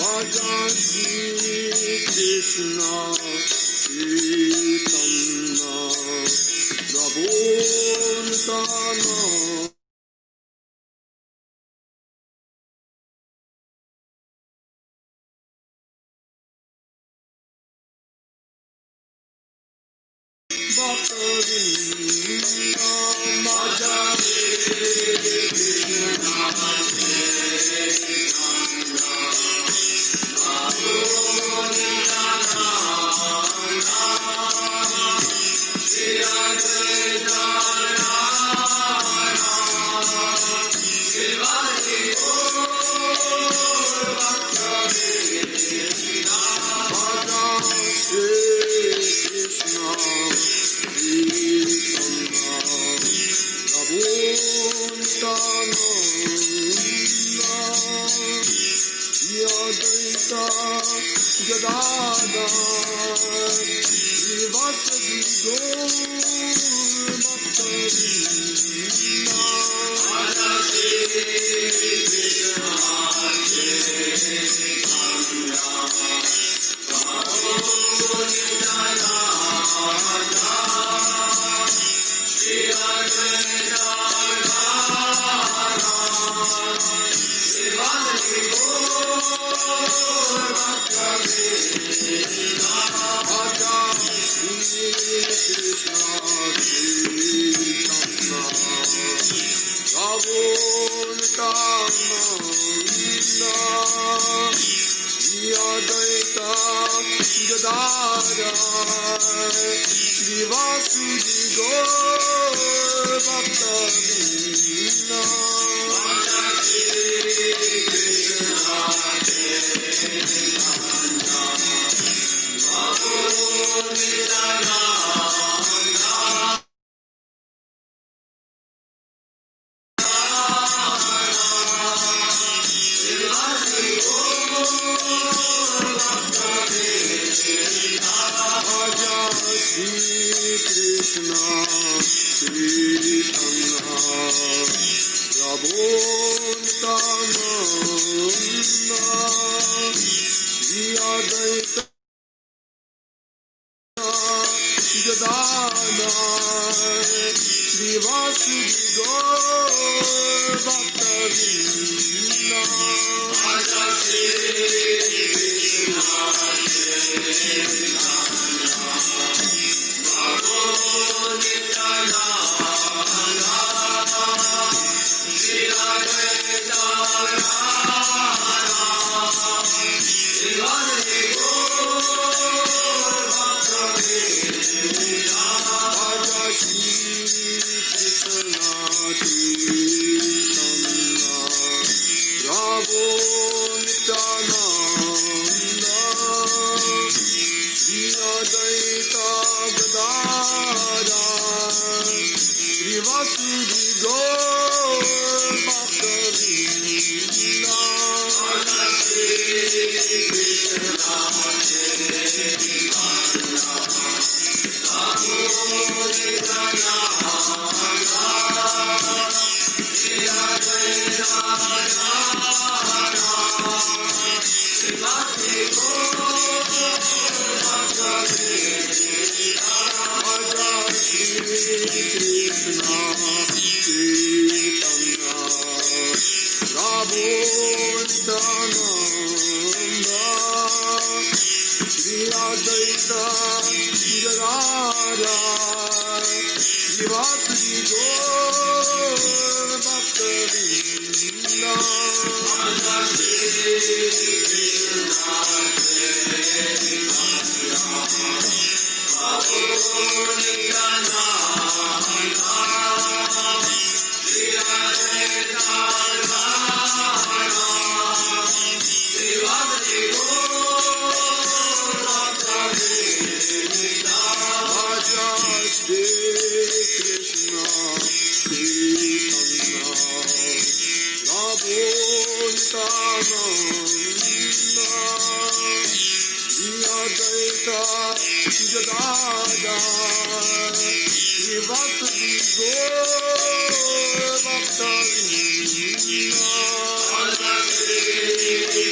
Bhajan Shri Krishna Chaitanya Prabhu Nityananda Bhakta-vrinda Bhajan Shri Krishna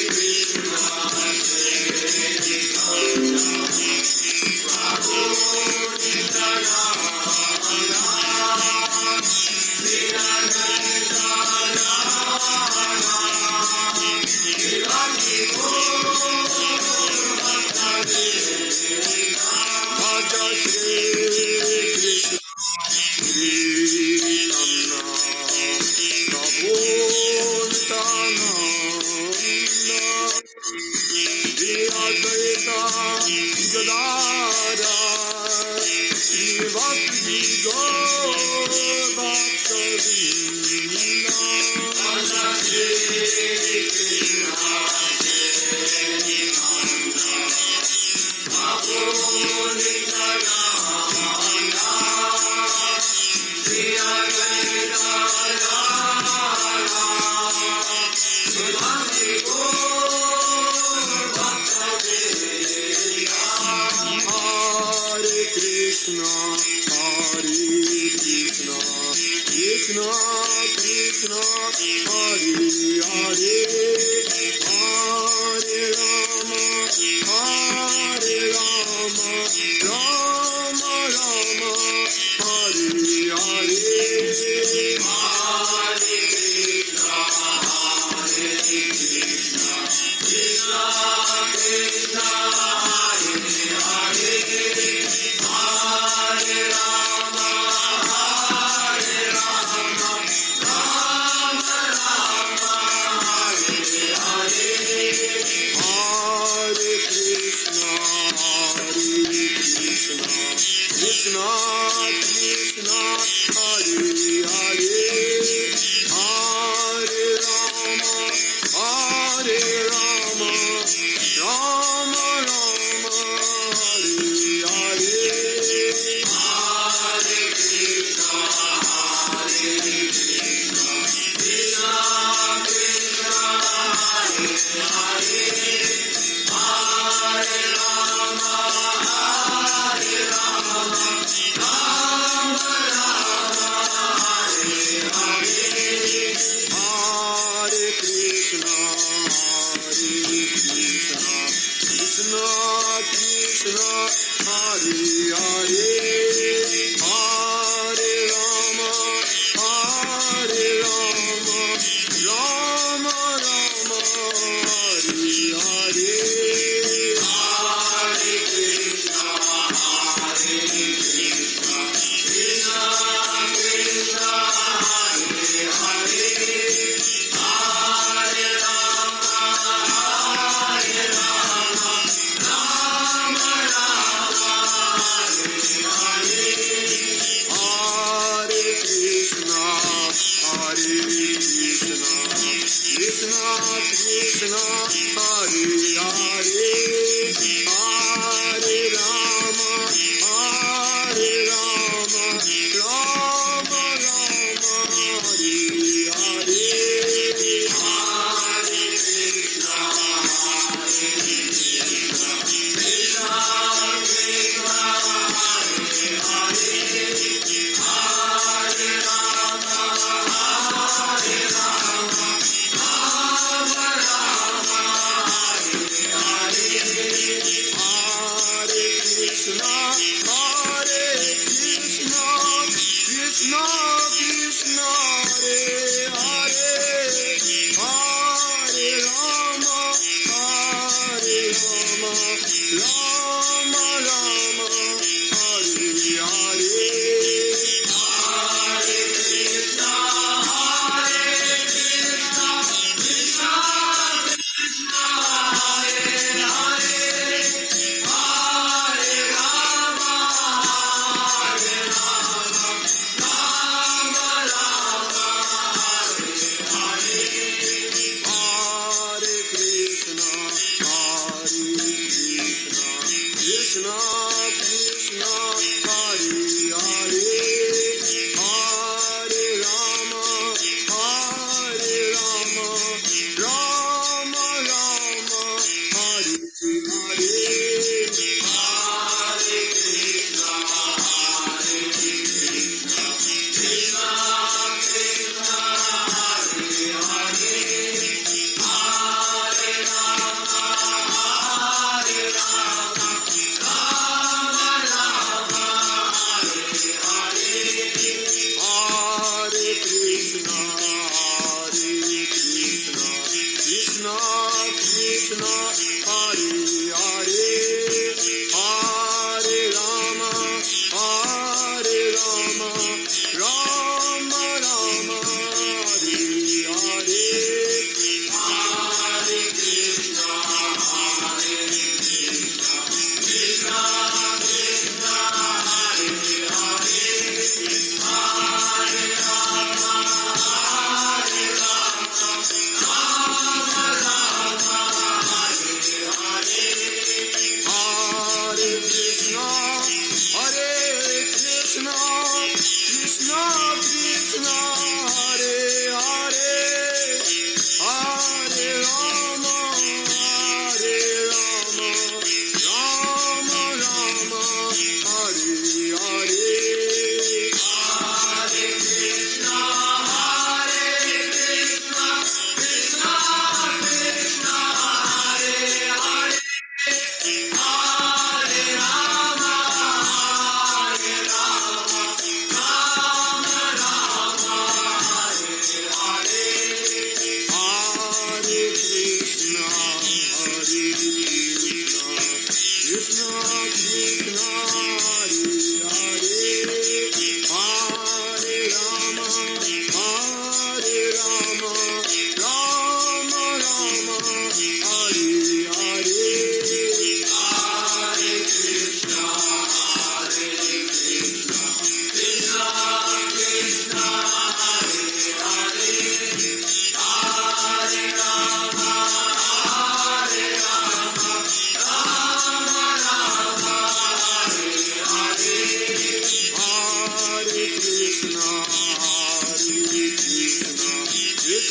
Krishna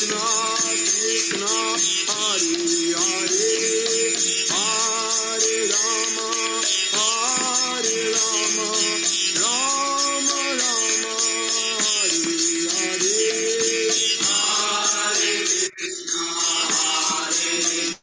Krishna, Krishna, Hare Hare, Hare Rama, Hare Rama, Rama Rama, Hare Hare, Hare Krishna, Hare.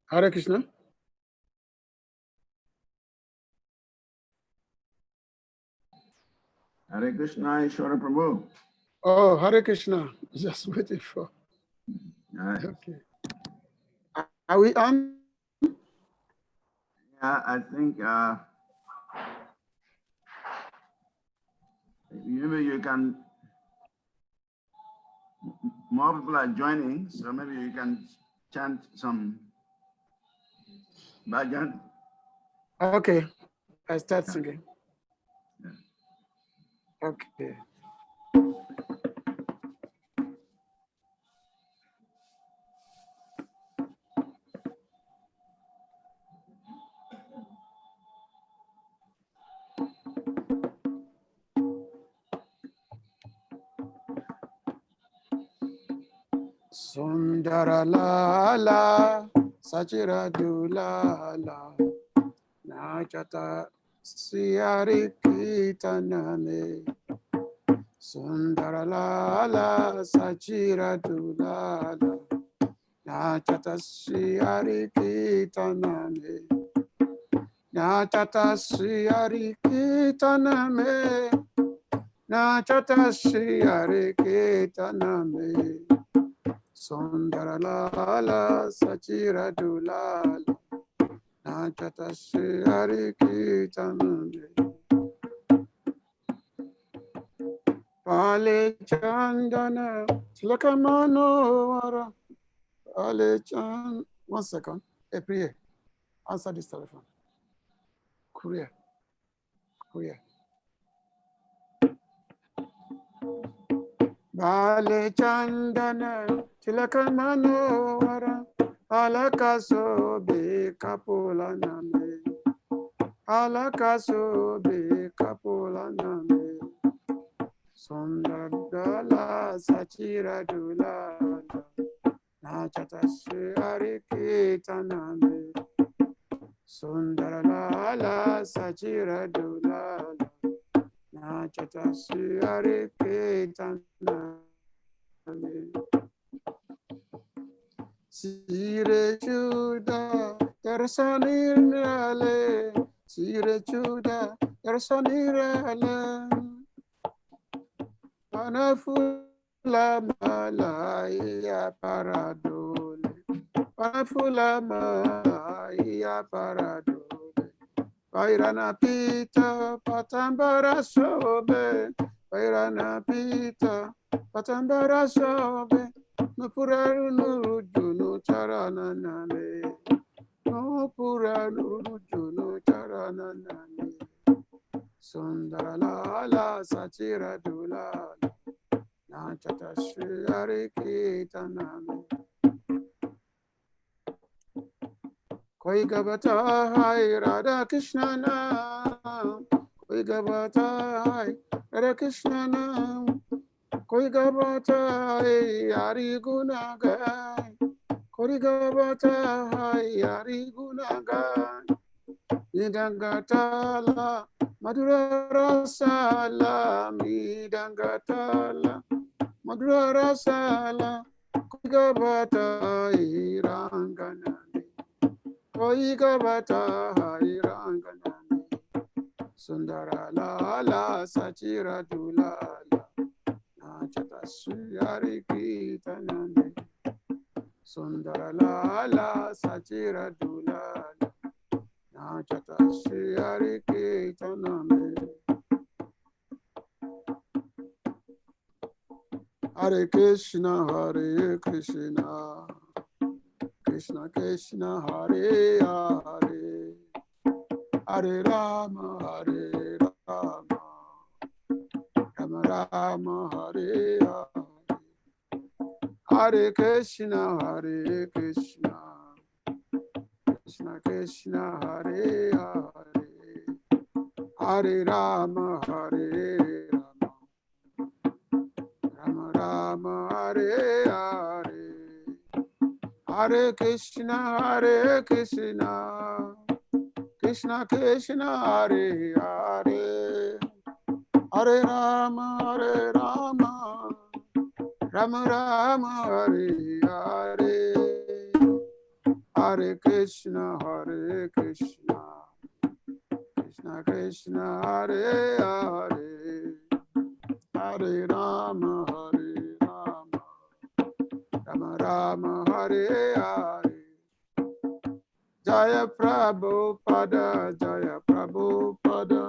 Hare Krishna. Hare Krishna, Ishvara Prabhu. Oh, Hare Krishna. Just waiting for. Right. Okay. Are we on? Yeah, I think maybe you can, more people are joining, so maybe you can chant some bhajan. Okay. I start singing. Yeah. Okay. Sundara Lala, Sachira Dulala, Nachata Siari Kitaname. Sundara Lala, Sachira Dulala, Nachata Siari Kitaname. Nachata Siari Kitaname. Nachata Siari Kitaname. Sundara Lala Sachira Dulala Nachata Sri Kitanande. Pale Chandana Tilakamanora. Pale Chan. 1 second. Hey, Priya, answer this telephone. Korea. Pale Chandana Tilakamanora. Alakaso be Kapula Name. Alakaso be Kapula Name. Sundardala Sachira Dula. Nachata Shari Kitaname. Sundarala Sachira Dula. Nachata Shari Kitaname. Sire Chuda Tersanirale. Sire Chuda Tersanirale. Panafula Malaya Paradole. Panafula Malaya Paradole. Pairana Pita Patambara Sobe. Pairana Pita Patambara Sobe. Nupuraru Nuru Junu Charana Name. Nupuraru Junu Charana Name. Sundarala Sachira Dula. Nachata Shri Kitaname. Koi Gavata Hai Radha Krishna Nam. Koi Gavata Hai Radha Krishna Nam. Koi Gavata Hai Hari Gunagai. Koi Gavata Hai Hari Gunagai. Nidangatala Madhura Rasala Midangatala Madhura Rasala Koigabata Iranganani Koigabata Iranganani Sundara Lala Sachira Dulala Nachata Suyari Kitanani Sundara Lala Sachira Dulala Nachata Suyari Kitanani Hare Krishna, Krishna Krishna, Hare Hare, Hare Rama, Rama Rama, Hare Hare, Hare Krishna, Krishna Krishna, Hare Hare, Hare Rama, Rama Rama, Hare Hare, Hare Krishna, Krishna Krishna, Hare Hare, Hare Rama, Rama Rama, Hare Hare, Hare Krishna, Krishna Krishna, Hare Hare, Hare Rama, Rama Rama, Hare Hare. Jaya Prabhupada, Jaya Prabhupada,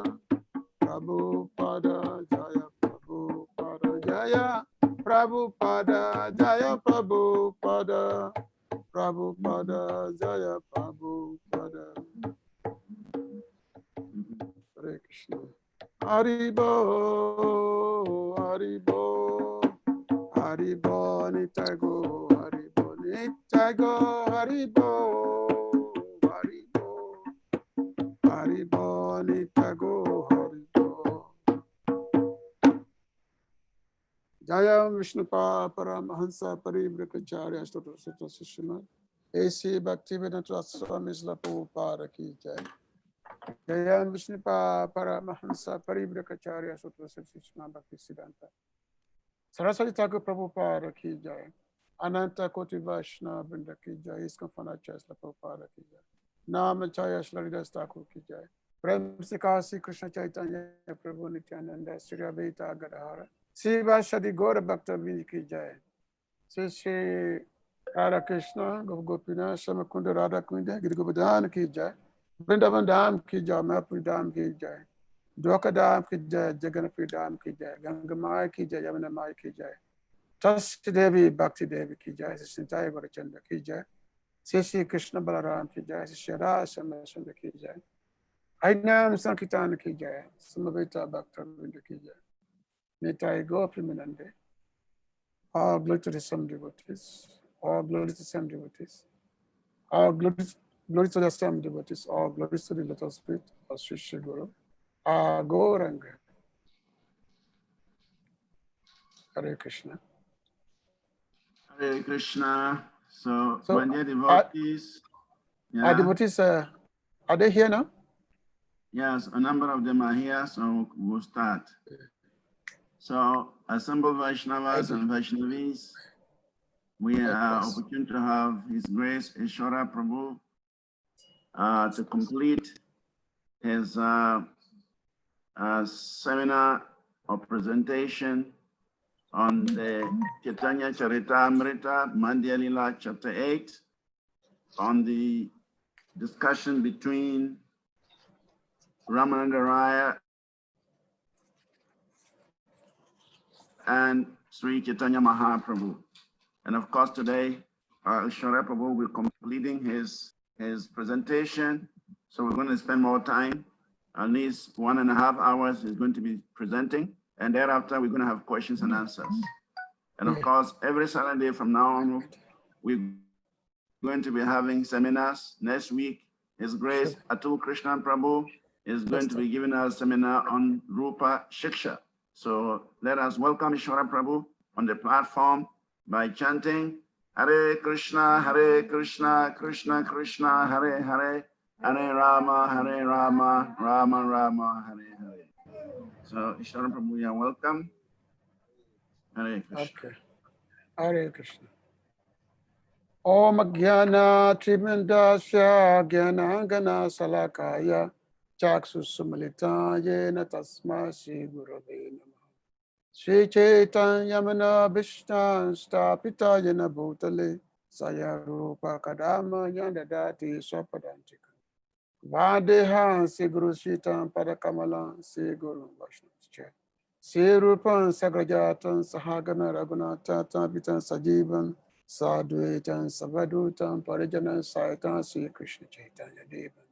Prabhupada, Jaya Prabhupada, Jaya Prabhupada, Jaya Prabhupada, Prabhupada, Jaya Prabhupada. Hare Krishna. Haribo, Haribo, Haribo, Nitago, Haribo, Nitago, Haribo, Haribo, Haribo, Nitago, Haribo. Jaya Vishnupa Paramahansa Paribrakacharya Stotra Sutta Sushima A.C. Bhaktivedanta Swami Prabhupada Ki Jai. Jaya Vishnupa Paramahansa Paribrakacharya Sutra Sushima Bhaktisiddhanta Saraswati Thakur Prabhupada Ki Jai. Ananta Koti Vaishnava Vrinda Ki Jai. ISKCON Fanachaya Prabhupada Ki Jai. Namachaya Shlaridas Thakur Ki Jai. Prem Sikasi Krishna Chaitanya Prabhu Nityananda Sri Advaita Gadadhara Sri Vashadi Gaura Bhakta Vrinda Ki Jai. Sri Radha Krishna Gopina Shamakunda Radha Kunda Giri Govardhana Ki Jai. Vrindavan Dham Ki Jai. Mayapur Dham Ki Jai. Dwakadam Kijay, Jaganapidam Kijay, Gangamai Kijay, Yamanamai Kijay, Trust Devi Bhakti Devi Kijay, Sintai Varachanda Kijay, Sisi Krishna Balaram Kijay, Shara Samasunda Kijay, Ainam Sankitana Kijay, Samavita Bhakta Vinda Kijay, Nitai Gopi Minande, all glory to the same devotees, all glory to the same devotees, all glory to the same devotees, all glory to the little spirit of Sri Sri Guru, Gauranga. Hare Krishna. Hare Krishna. So, So, my dear devotees, our devotees, are they here now? Yes, a number of them are here, so we'll start. So, assembled Vaishnavas and Vaishnavis, we are opportune to have His Grace Ishwara Prabhu to complete his seminar or presentation on the Chaitanya Charitamrita Madhya Lila Chapter 8 on the discussion between Ramananda Raya and Sri Chaitanya Mahaprabhu. And of course, today, Ishwara Prabhu will be completing his presentation. So we're going to spend more time, at least 1.5 hours he's going to be presenting. And thereafter, we're going to have questions and answers. And of course, every Saturday from now on, we're going to be having seminars. Next week, His Grace Atul Krishna Prabhu is going to be giving us a seminar on Rupa Shiksha. So let us welcome Ishwara Prabhu on the platform by chanting Hare Krishna, Krishna Krishna, Hare Hare, Hare Rama, Rama Rama, Hare Hare. So Ishwara Prabhu, you are welcome. Hare Krishna. Okay. Hare Krishna. Om Jnana Tribindasya Jnanangana Salakaya Chaksu Sumalitaya Tasma Shri Gurave Namah Shri Chaitanya Mana Bhishtan Stapita Yana Bhutale Sayarupa Kadama Yandadati Swapadantika Vadeha Sri Guru Shitam Padakamalan Sri Guru Vaishnava Sri Rupan Sagrajatan Sahagana Raghunatha Pitan Sajivan Sadhuetan Savadutan Parijanan Saitan Sri Krishna Chaitanya Devan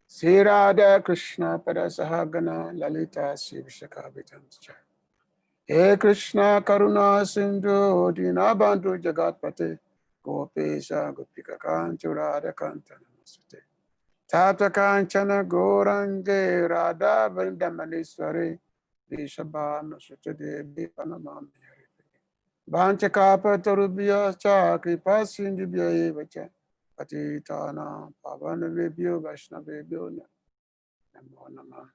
Sri Radha Krishna Padasahagana Lalita Sri Vishakhabitan Chai He Krishna Karuna Sindhu Dinabandhu Jagatpate Gopesha Gopika Kanchu Radha Kanta Namasute Tata Kanchana Gorange Radha Vrindamaneswari Vishabhanu Sutadevi Panamami Vanchakapa Tarubhya Cha Kripa Sindhubhya Evacha Patitana Pavana Vibhyo Vaishnavibhyo Namo Namah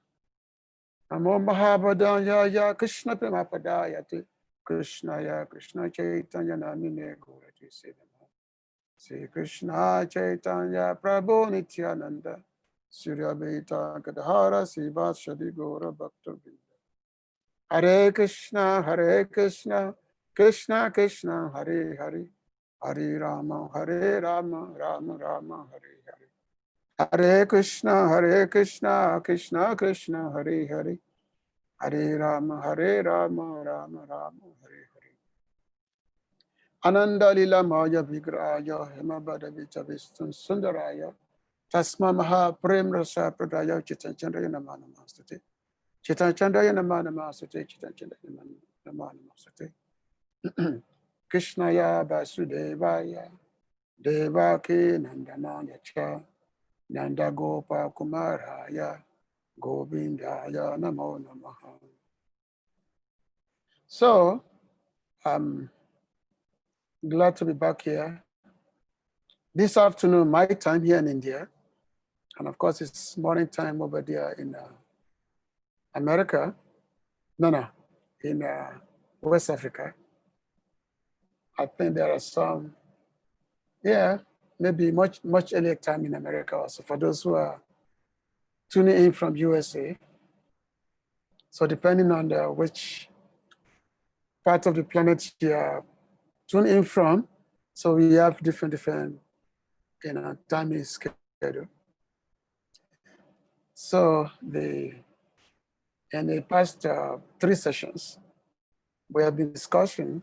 Namo Mahabhadanya Ya Krishna Premapadayate Krishna Ya Krishna Chaitanya Namine Gaurati Sedama Sri Krishna Chaitanya Prabhu Nityananda Surya Bheta Gadhara Sivasadi Gaura Bhakta Vrinda Hare Krishna Krishna Krishna Hare Hare Hare Rama Rama Rama Hare Hare Hare Krishna Krishna Krishna Hare Hare Hare Rama Rama Rama Hare Hare Ananda Lila Maya Vigraya Himabada Vichavistun Sundaraya Tasma Maha Prem Rasa Pradaya Chitanchandaya Namana Mastate Chitanchandaya Namana Mastate Chitanchandaya Namana Mastate Krishnaya Vasudevaya Devaki Nandamaya Cha Nanda Gopa Kumaraya Govindaya Namo Namaha. So I'm glad to be back here this afternoon, my time here in India, and of course it's morning time over there in America. No, in West Africa. I think there are some, maybe much earlier time in America also for those who are tuning in from USA. So depending on which part of the planet you are tuning in from, so we have different timing schedule. So the In the past 3 sessions, we have been discussing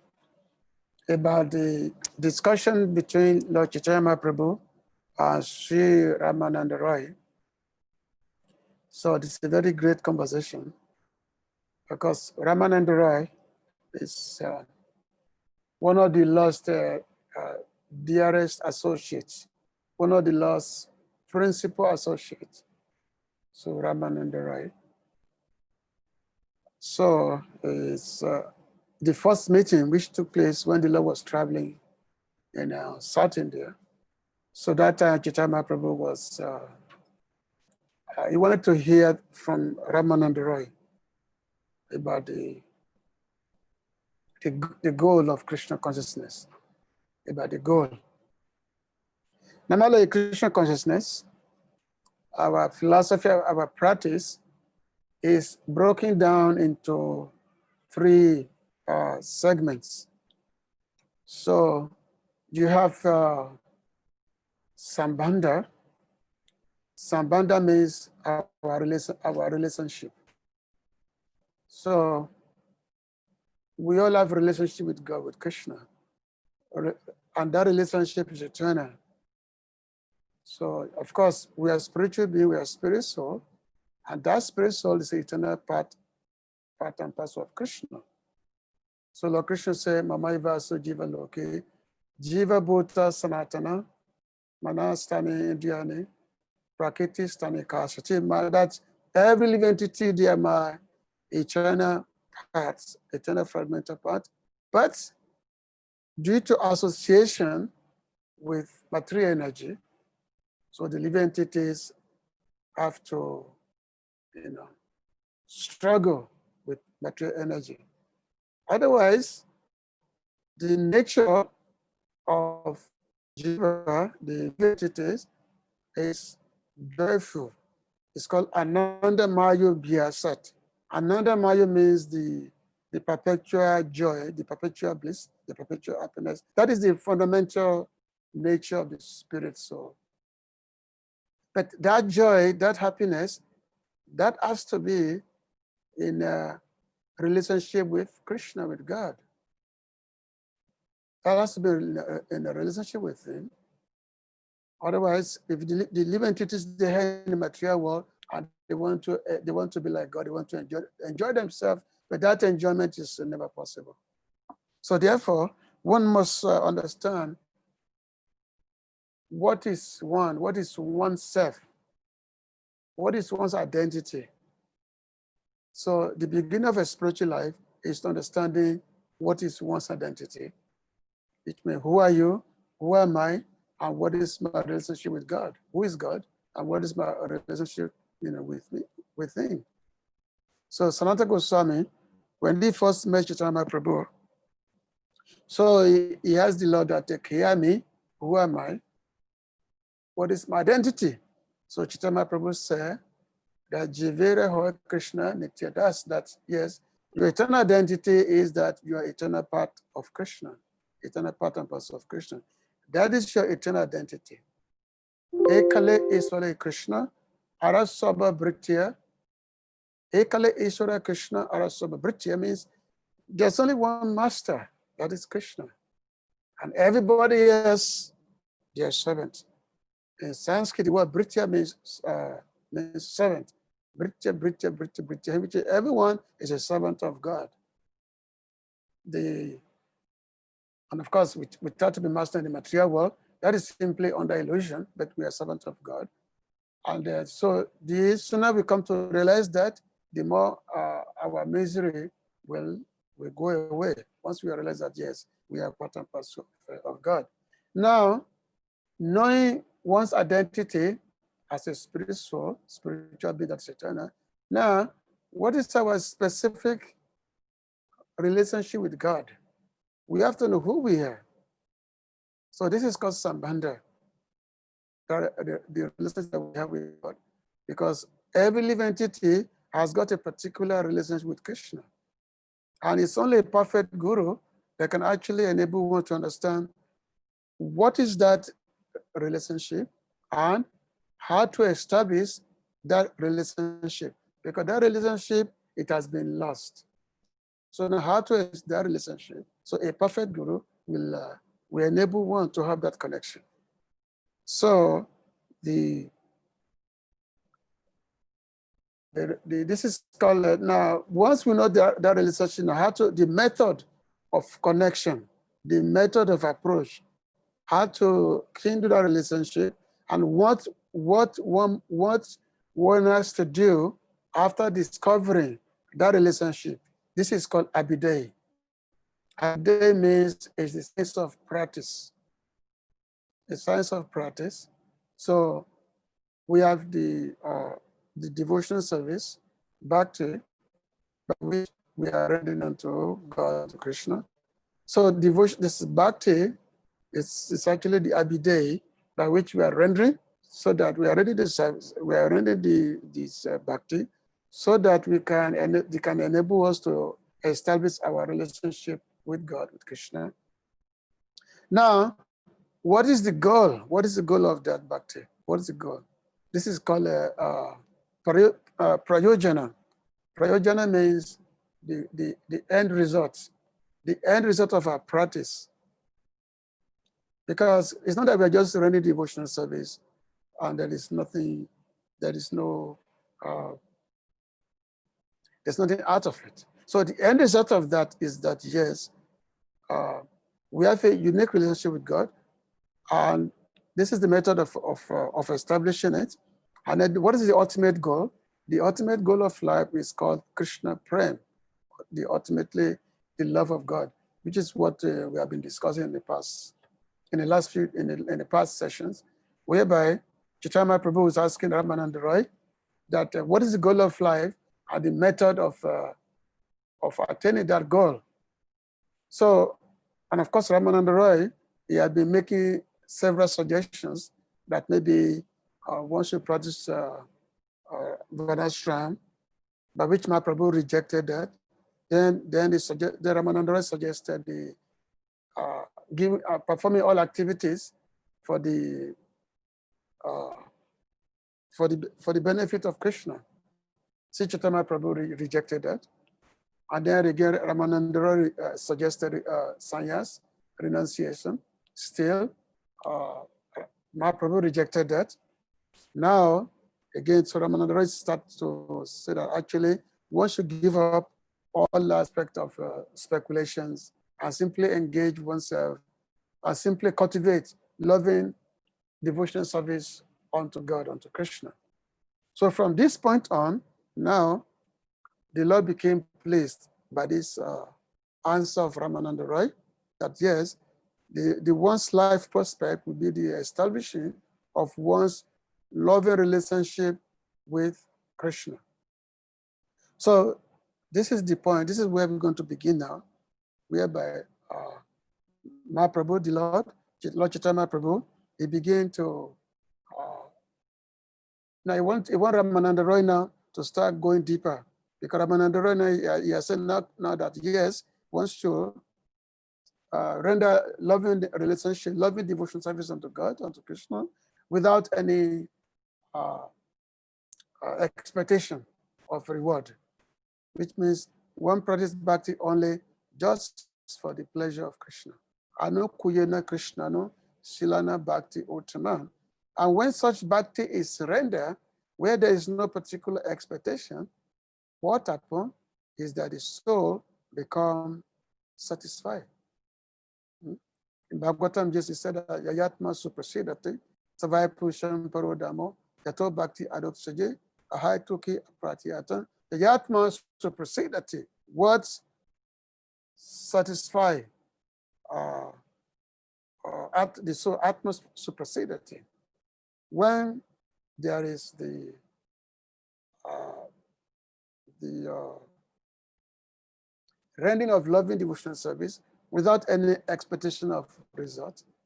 about the discussion between Lord Chaitanya Mahaprabhu and Sri Ramananda Roy. So this is a very great conversation because Ramananda Roy is one of the last dearest associates, one of the last principal associates. So Ramananda Roy. So it's the first meeting which took place when the Lord was traveling in South India. So that time Chaitanya Mahaprabhu was, he wanted to hear from Ramananda Roy about the goal of Krishna consciousness, about the goal. Normally, Krishna consciousness, our philosophy, our practice is broken down into 3 segments. So you have Sambandha. Sambandha means our relationship. So we all have a relationship with God, with Krishna. And that relationship is eternal. So of course, we are spiritual beings, we are spirit soul, and that spirit soul is the eternal part and parcel of Krishna. So Lord Krishna said, Mama Iva so Jiva Loke, Jiva Bhuta Sanatana, Manastani Indiani, Prakriti Stani Kasati. That every living entity, they are my eternal parts, eternal fragmental part. But due to association with material energy, so the living entities have to, struggle with material energy. Otherwise, the nature of Jiva, the entities, is joyful. It's called Ananda Mayu Bhyasat. Ananda Mayu means the perpetual joy, the perpetual bliss, the perpetual happiness. That is the fundamental nature of the spirit soul. But that joy, that happiness, that has to be in a relationship with Krishna, with God. That has to be in a relationship with Him. Otherwise, if the living entities they have in the material world and they want to be like God, they want to enjoy themselves, but that enjoyment is never possible. So therefore, one must understand what is oneself, what is one's identity. So the beginning of a spiritual life is understanding what is one's identity. It means who are you, who am I, and what is my relationship with God? Who is God, and what is my relationship, with Him? So Sanatana Goswami, when he first met Chaitanya Mahaprabhu, so he asked the Lord that, hear me, who am I? What is my identity? So Chaitanya Mahaprabhu said that Jivere Hoy Krishna Nitya. That yes, your eternal identity is that you are eternal part of Krishna, eternal part and parcel of Krishna. That is your eternal identity. Ekale Iswara Krishna, Arasaba Britya. Ekale Iswara Krishna, Arasaba Britya means there's only one master, that is Krishna. And everybody else, their servant. In Sanskrit, the word Britya means servant. Britya. Everyone is a servant of God. And of course, we try to be master in the material world. That is simply under illusion, but we are servants of God. And so the sooner we come to realize that, the more our misery will go away. Once we realize that, yes, we are part and parcel of God. Now, knowing one's identity as a spiritual being that's eternal. Now, what is our specific relationship with God? We have to know who we are. So this is called Sambandha, the relationship that we have with God. Because every living entity has got a particular relationship with Krishna. And it's only a perfect guru that can actually enable one to understand what is that relationship and how to establish that relationship. Because that relationship it has been lost. So now how to establish that relationship? So a perfect guru will enable one to have that connection. So this is called, now once we know that relationship, now how to, the method of connection, the method of approach, how to kindle that relationship, and what one has to do after discovering that relationship. This is called abidai. Abidai means it's the science of practice. The science of practice. So we have the devotional service, bhakti, by which we are rendering unto God, to Krishna. So devotion, this bhakti, it's actually the abidai by which we are rendering, so that we are ready to service, we are rendering this bhakti, so that they can enable us to establish our relationship with God, with Krishna. Now, what is the goal? What is the goal of that bhakti? What is the goal? This is called prayojana. Prayojana means the end result, the end result of our practice. Because it's not that we're just running devotional service and there is nothing, there's nothing out of it. So the end result of that is that, yes, we have a unique relationship with God, and this is the method of establishing it. And then what is the ultimate goal? The ultimate goal of life is called Krishna Prem, ultimately the love of God, which is what we have been discussing in the past, in the past sessions, whereby Chaitanya Prabhu was asking Ramananda Roy that what is the goal of life and the method of attaining that goal. So, and of course, Ramananda Roy, he had been making several suggestions that maybe one should practice Varnashram, by which Mahaprabhu rejected that. Then the Ramananda Roy suggested the performing all activities for the benefit of Krishna. Sri Chaitanya Prabhu rejected that. And then again, Ramananda Roy suggested sannyas, renunciation. Still, Mahaprabhu rejected that. Now, again, so Ramananda Roy starts to say that actually one should give up all aspects of speculations and simply engage oneself and simply cultivate loving devotional service unto God, unto Krishna. So from this point on, now the Lord became pleased by this answer of Ramananda Roy, that yes, the one's life prospect would be the establishing of one's loving relationship with Krishna. So this is the point. This is where we're going to begin now, whereby Mahaprabhu, the Lord Chaitanya Prabhu, he began to, now he want Ramananda Roy now to start going deeper, because Ramananda Roy now, he has said now that yes, one should render loving relationship, loving devotion service unto God, unto Krishna, without any expectation of reward, which means one practice bhakti only just for the pleasure of Krishna. Anu kuyena Krishna no silana bhakti utama. And when such bhakti is rendered, where there is no particular expectation, what happens is that the soul becomes satisfied. In Bhagavatam, Jesus said that Yayatma suprasidati, Savai Pusham Parodamo, Yato Bhakti Adot Saje, Ahai Tuki Pratyatan, Yayatma suprasidati. Words satisfy the soul, Atma suprasidati. When there is the rendering of loving devotional service without any expectation of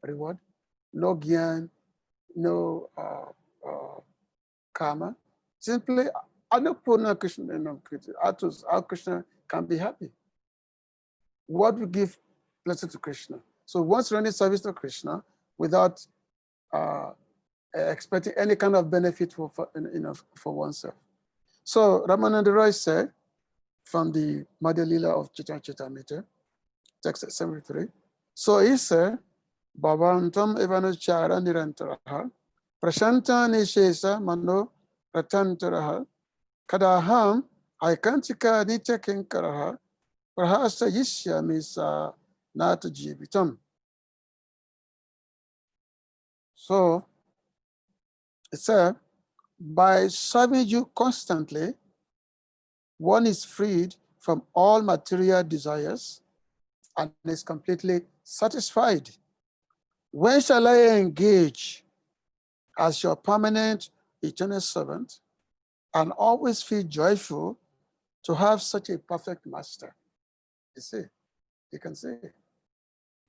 reward, no gyan, no karma, simply Anupurna Krishna, how Krishna can be happy. What we give pleasure to Krishna. So once rendering service to Krishna without expecting any kind of benefit for oneself. So Ramananda Roy said from the Madhya Lila of Chaitanya Charitamrita, text 73. So he said, Bhavantam Evanuchara Nirantaraha, Prashanta Nishesa Mano Ratantaraha, Kadaham Aikantika Nitya Kinkaraha, Prahasa Yishya Misa Nata Jivitam. So it said, by serving you constantly, one is freed from all material desires and is completely satisfied. When shall I engage as your permanent eternal servant and always feel joyful to have such a perfect master? You see, you can see,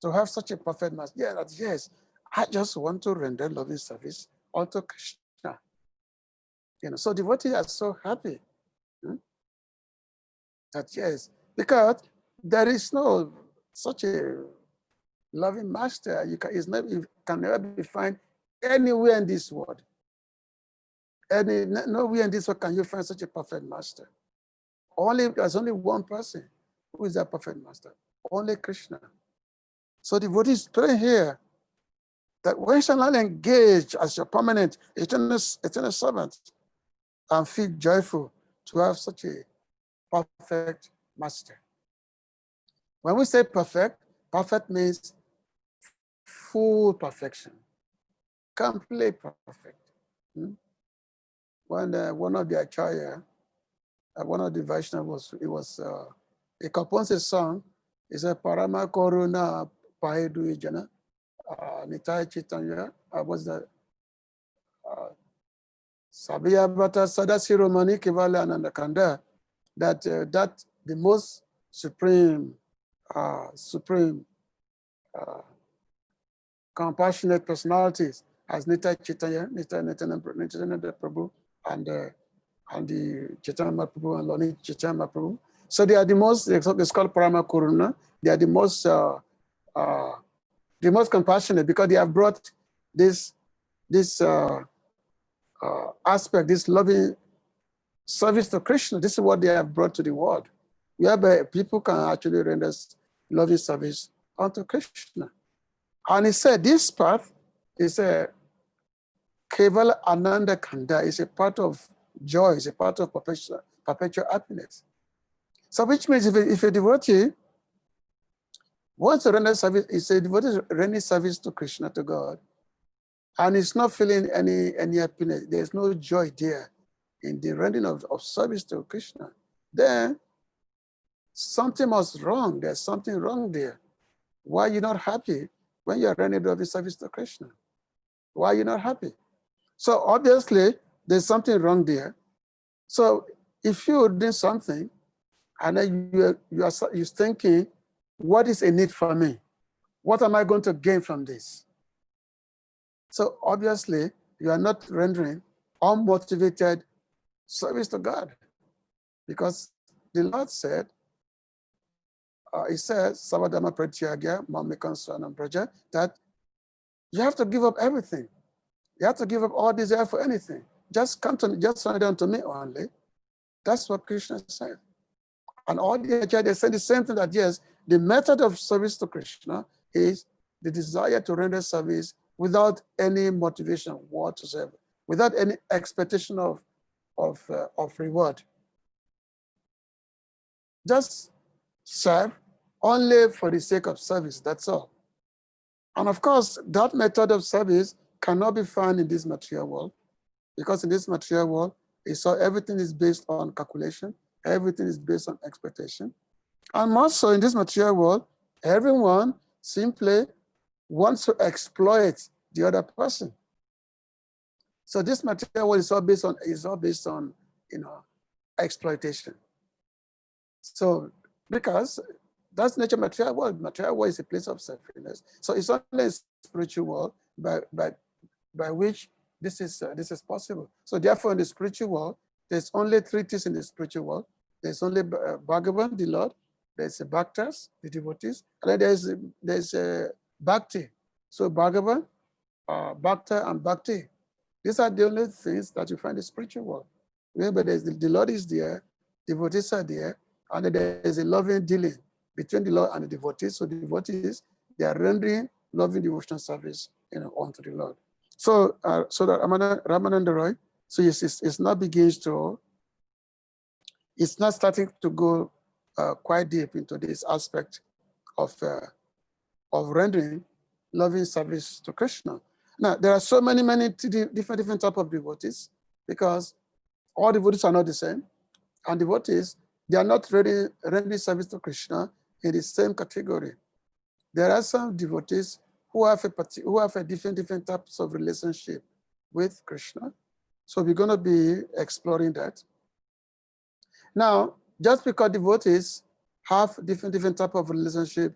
to have such a perfect master. Yeah, that yes, I just want to render loving service unto Krishna. So devotees are so happy that yes, because there is no such a loving master. It can never be found anywhere in this world. Nowhere in this world can you find such a perfect master. There's only one person who is that perfect master, only Krishna. So the devotees pray here that when shall I engage as your permanent eternal servant and feel joyful to have such a perfect master. When we say perfect, perfect means full perfection, complete perfect. When one of the Acharya, one of the Vaishnavas, he composed a song. He said, Parama Koruna Pahedu Ijana, Nitai Chaitanya, was the Sabya Bata Sadasiromani Kivala Anandakanda, that the most supreme compassionate personalities as Nitai Chaitanya, Nityananda Prabhu, and the Chaitanya Mahaprabhu and Loni Chaitanya Mahaprabhu. So they are the most, it's called Parama Karuna. They are the most compassionate because they have brought this aspect, this loving service to Krishna. This is what they have brought to the world, whereby people can actually render loving service unto Krishna. And he said this path is a Kevala Ananda Kanda, is a part of joy, is a part of perpetual happiness. So which means if a devotee wants to render service, it's a devotee rendering service to Krishna, to God, and it's not feeling any happiness, there's no joy there in the rendering of service to Krishna, then something must wrong. There's something wrong there. Why are you not happy when you're rendering loving service to Krishna? Why are you not happy? So obviously, there's something wrong there. So if you're doing something and then you're thinking, what is a need for me? What am I going to gain from this? So obviously, you are not rendering unmotivated service to God, because the Lord said, he says, Savadama Pratyagya, Mamikam Swanam Praja, that you have to give up everything. You have to give up all desire for anything. Just come to me, just surrender unto me only. That's what Krishna said. And all the Acharyas, they said the same thing, that yes, the method of service to Krishna is the desire to render service without any motivation whatsoever, without any expectation of reward. Just serve only for the sake of service, that's all. And of course, that method of service cannot be found in this material world, because in this material world, everything is based on calculation, everything is based on expectation. And also in this material world, everyone simply wants to exploit the other person. So this material world is all based on exploitation. So because that's nature material world. Material world is a place of selfishness. So it's only a spiritual world by which this is possible. So therefore, in the spiritual world, there's only three things in the spiritual world. There's only Bhagavan, the Lord. There's Bhaktas, the devotees, and then there's Bhakti. So Bhagavan, Bhakta, and Bhakti. These are the only things that you find in the spiritual world. Remember, the Lord is there, devotees are there, And then there is a loving dealing between the Lord and the devotees. So the devotees, they are rendering loving devotional service, unto the Lord. So, so that Ramananda Roy, so it's not begins to, it's not starting to go quite deep into this aspect of rendering loving service to Krishna. Now, there are so many different types of devotees, because all devotees are not the same. And devotees, they are not rendering service to Krishna in the same category. There are some devotees who have a different types of relationship with Krishna. So we're going to be exploring that. Now, just because devotees have different type of relationship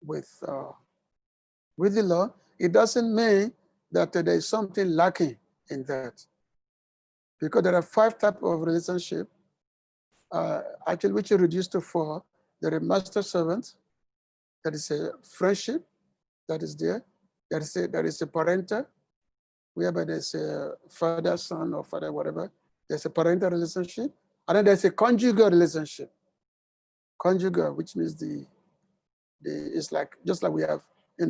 with the Lord, it doesn't mean that there is something lacking in that. Because there are 5 types of relationship, actually, which are reduced to 4. There is master servant, that is a friendship that is there. There is a parental, whereby there's a father, son, or father, whatever. There's a parental relationship. And then there's a conjugal relationship. Conjugal, which means it's like, just like we have,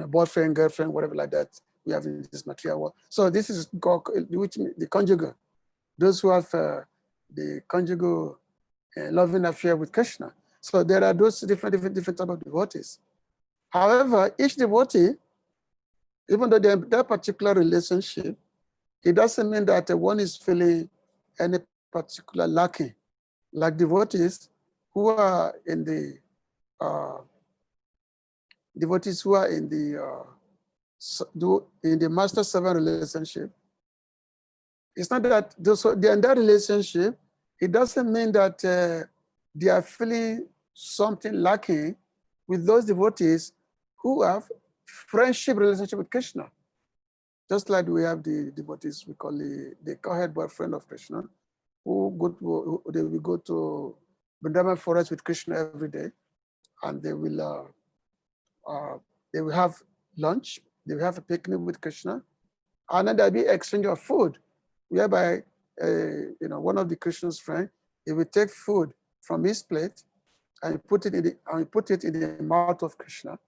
boyfriend, girlfriend, whatever like that, we have in this material world. So this is called, which means the conjugal. Those who have the conjugal loving affair with Krishna. So there are those different types of devotees. However, each devotee, even though they have that particular relationship, it doesn't mean that one is feeling any particular lacking. Like devotees who are in the master servant relationship, it's not that they're in that relationship, it doesn't mean that they are feeling something lacking with those devotees who have friendship relationship with Krishna. Just like we have the devotees we call the cowherd boyfriend of Krishna, they will go to Vrindavan forest with Krishna every day, and they will have lunch, they will have a picnic with Krishna, and then there'll be exchange of food, whereby one of the Krishna's friends, he will take food from his plate and put it in the mouth of Krishna,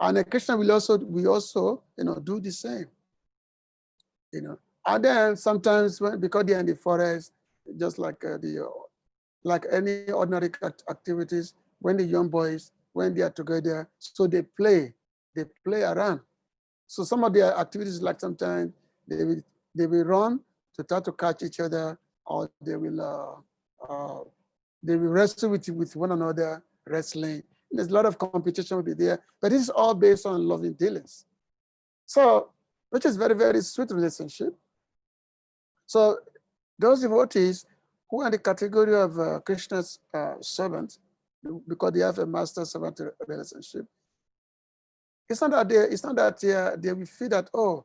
and Krishna will also do the same. And then sometimes because they're in the forest, just like like any ordinary activities, when the young boys, when they are together, so they play around. So some of their activities, like sometimes they will run to try to catch each other, or they will wrestle with one another, wrestling. There's a lot of competition will be there, but this is all based on loving dealings. So, which is very, very sweet relationship. So those devotees who are in the category of Krishna's servants, because they have a master-servant relationship, it's not that they will feel that, oh,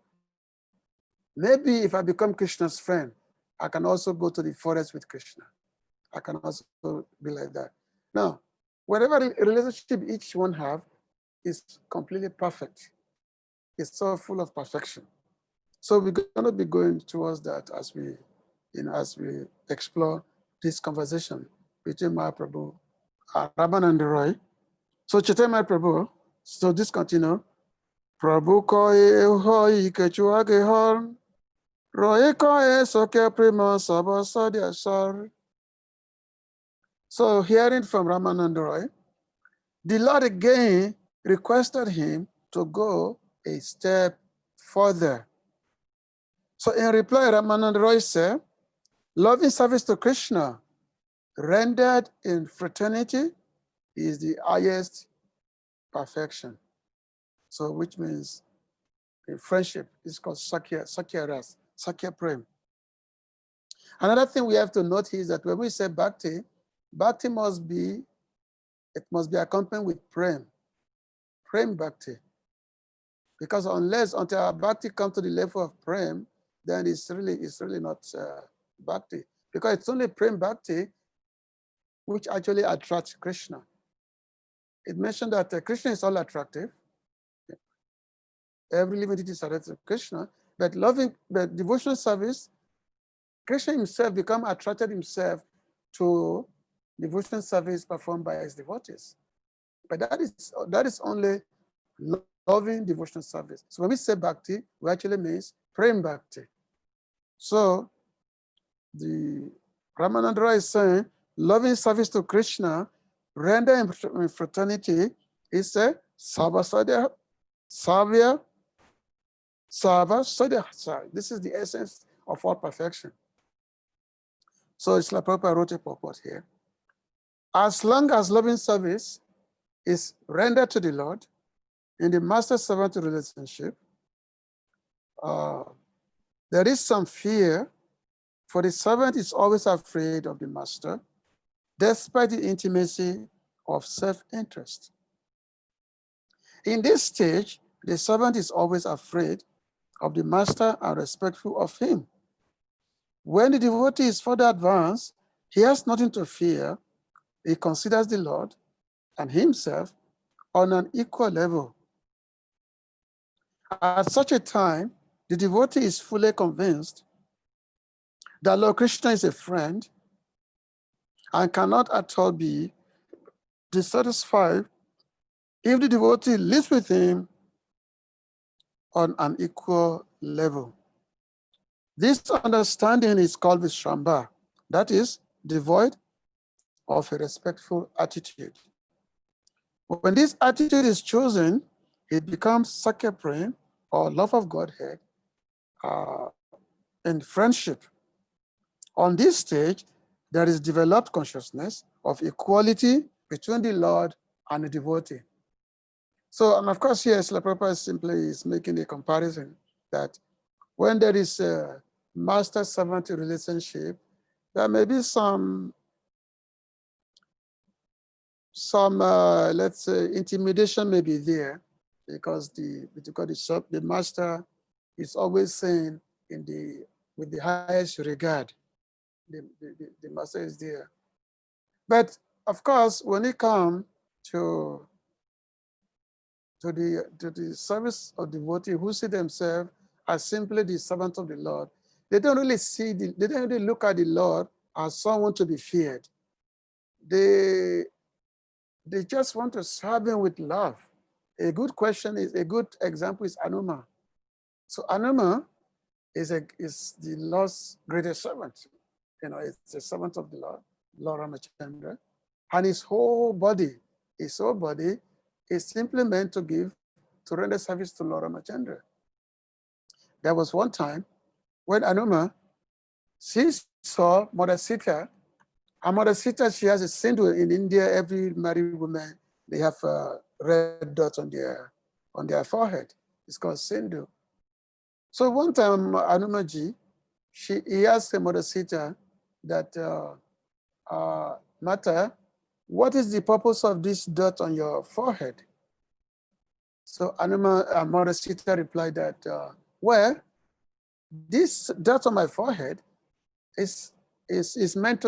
maybe if I become Krishna's friend, I can also go to the forest with Krishna. I can also be like that. Now, whatever relationship each one have is completely perfect. It's so full of perfection. So we're going to be going towards that as we explore this conversation between Mahaprabhu and Ramananda Roy. So Chaitanya Mahaprabhu, so this continue. Prabhu koe hoi kechuage horn, Roy koe soke prima sabasadi asar. So hearing from Ramananda Roy, the Lord again requested him to go a step further. So in reply, Ramananda Roy said, loving service to Krishna rendered in fraternity is the highest perfection. So which means in friendship is called Sakya Ras, Sakya Prem. Another thing we have to note is that when we say bhakti, bhakti must be accompanied with prem bhakti. Because until our bhakti comes to the level of prem, then it's really not bhakti. Because it's only prem bhakti which actually attracts Krishna. It mentioned that Krishna is all attractive. Every living entity is attracted to Krishna, but devotional service, Krishna himself become attracted himself to devotional service performed by his devotees. But that is only loving devotional service. So when we say bhakti, we actually means praying bhakti. So the Ramanandra is saying loving service to Krishna, render in fraternity is a Savya Sadhya. This is the essence of all perfection. So Srila Prabhupada wrote a purport here. As long as loving service is rendered to the Lord in the master-servant relationship, there is some fear, for the servant is always afraid of the master, despite the intimacy of self-interest. In this stage, the servant is always afraid of the master and respectful of him. When the devotee is further advanced, he has nothing to fear. He considers the Lord and himself on an equal level. At such a time, the devotee is fully convinced that Lord Krishna is a friend and cannot at all be dissatisfied if the devotee lives with him on an equal level. This understanding is called Vishrambha, that is, devoid of a respectful attitude. When this attitude is chosen, it becomes Sakya Prem, or love of Godhead, and friendship. On this stage, there is developed consciousness of equality between the Lord and the devotee. So, and of course, here, Srila Prabhupada simply is making a comparison that when there is a master-servant relationship, there may be some let's say, intimidation may be there, because the master is always saying with the highest regard, the master is there. But of course, when it comes to the service of devotee who see themselves as simply the servant of the Lord, they don't really they don't really look at the Lord as someone to be feared. They just want to serve him with love. A good example is Anuma. So Anuma is the Lord's greatest servant. It's a servant of the Lord, Lord Ramachandra. And his whole body is simply meant to render service to Lord Ramachandra. There was one time when Anuma, she saw Mother Sita, and Mother Sita, she has a sindhu. In India, every married woman, they have a red dot on their forehead. It's called sindhu. So one time, Anumaji, he asked Mother Sita that, Mata, what is the purpose of this dot on your forehead? So Mother Sita replied that, well, this dot on my forehead is meant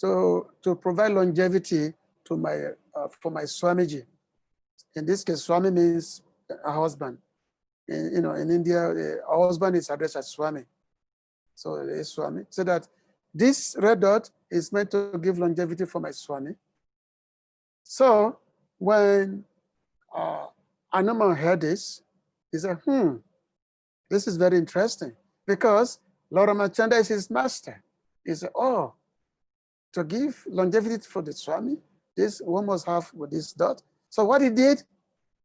to provide longevity to for my Swamiji. In this case, Swami means a husband. In India, a husband is addressed as Swami. So it is Swami. So that this red dot is meant to give longevity for my Swami. So when Anuma heard this, he said, this is very interesting, because Lord Ramachandra is his master. He said, oh, to give longevity for the Swami, this one must have with this dot. So what he did,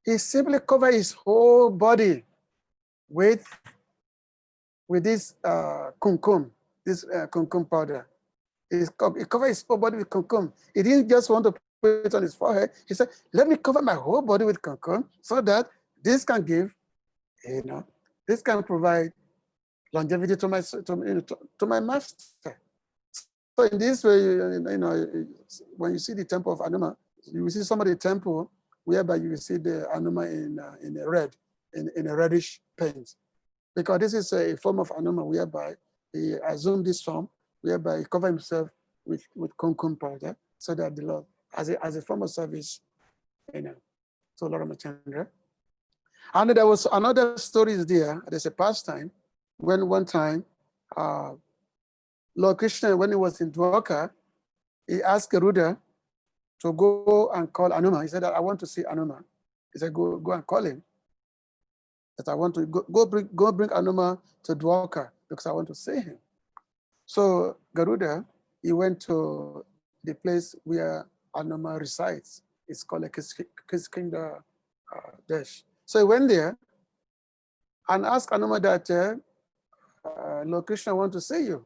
he simply covered his whole body with this kumkum, this kumkum powder. He covered his whole body with kumkum. He didn't just want to put it on his forehead. He said, let me cover my whole body with kumkum so that this can give, this can provide longevity to my master. So in this way, when you see the temple of Anuma, you will see some of the temple whereby you will see the Anuma in a reddish paint. Because this is a form of Anuma whereby he assumed this form, whereby he covered himself with kumkum powder, so that the Lord, as a form of service, to Lord Ramachandra. And there was another story there. There's a pastime when one time, Lord Krishna, when he was in Dwarka, he asked Garuda to go and call Anuma. He said that I want to see Anuma. He said, go and call him. That I want to go bring Anuma to Dwarka because I want to see him. So Garuda, he went to the place where Anuma resides. It's called a Kiskinda Desh. So he went there and asked Anuma that Lord Krishna want to see you.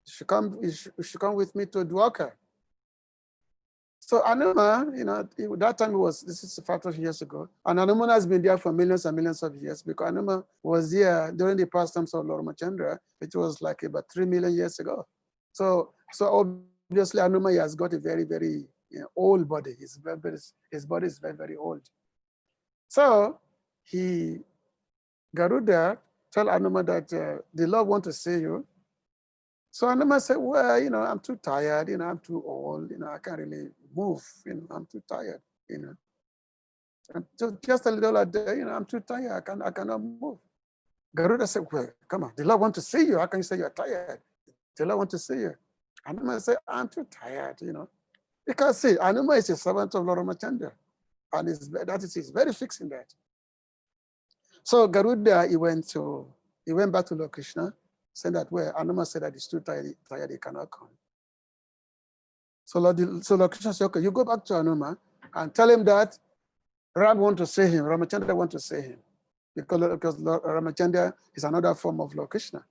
You should come with me to Dwarka. So Anuma, that time this is 5,000 years ago, and Anuma has been there for millions and millions of years because Anuma was there during the pastimes of Lord Ramachandra, which was like about 3 million years ago. So obviously Anuma has got a very, very old body. His body is very, very old. So Garuda told Anuma that the Lord want to see you. So Anuma said, well, I'm too tired, I'm too old, I can't really move, I'm too tired, And so just a little day, I'm too tired, I cannot move. Garuda said, well, come on, the Lord want to see you. How can you say you're tired? The Lord want to see you. Anuma said, I'm too tired, Because see, Anuma is a servant of Lord Ramachandra, and he's very fixed in that. So Garuda, he went back to Lord Krishna, said that, well, Anuma said that he's too tired, he cannot come. So Lord Krishna said, okay, you go back to Anuma and tell him that Ram want to see him, Ramachandra want to see him. Because Lord Ramachandra is another form of Lord Krishna.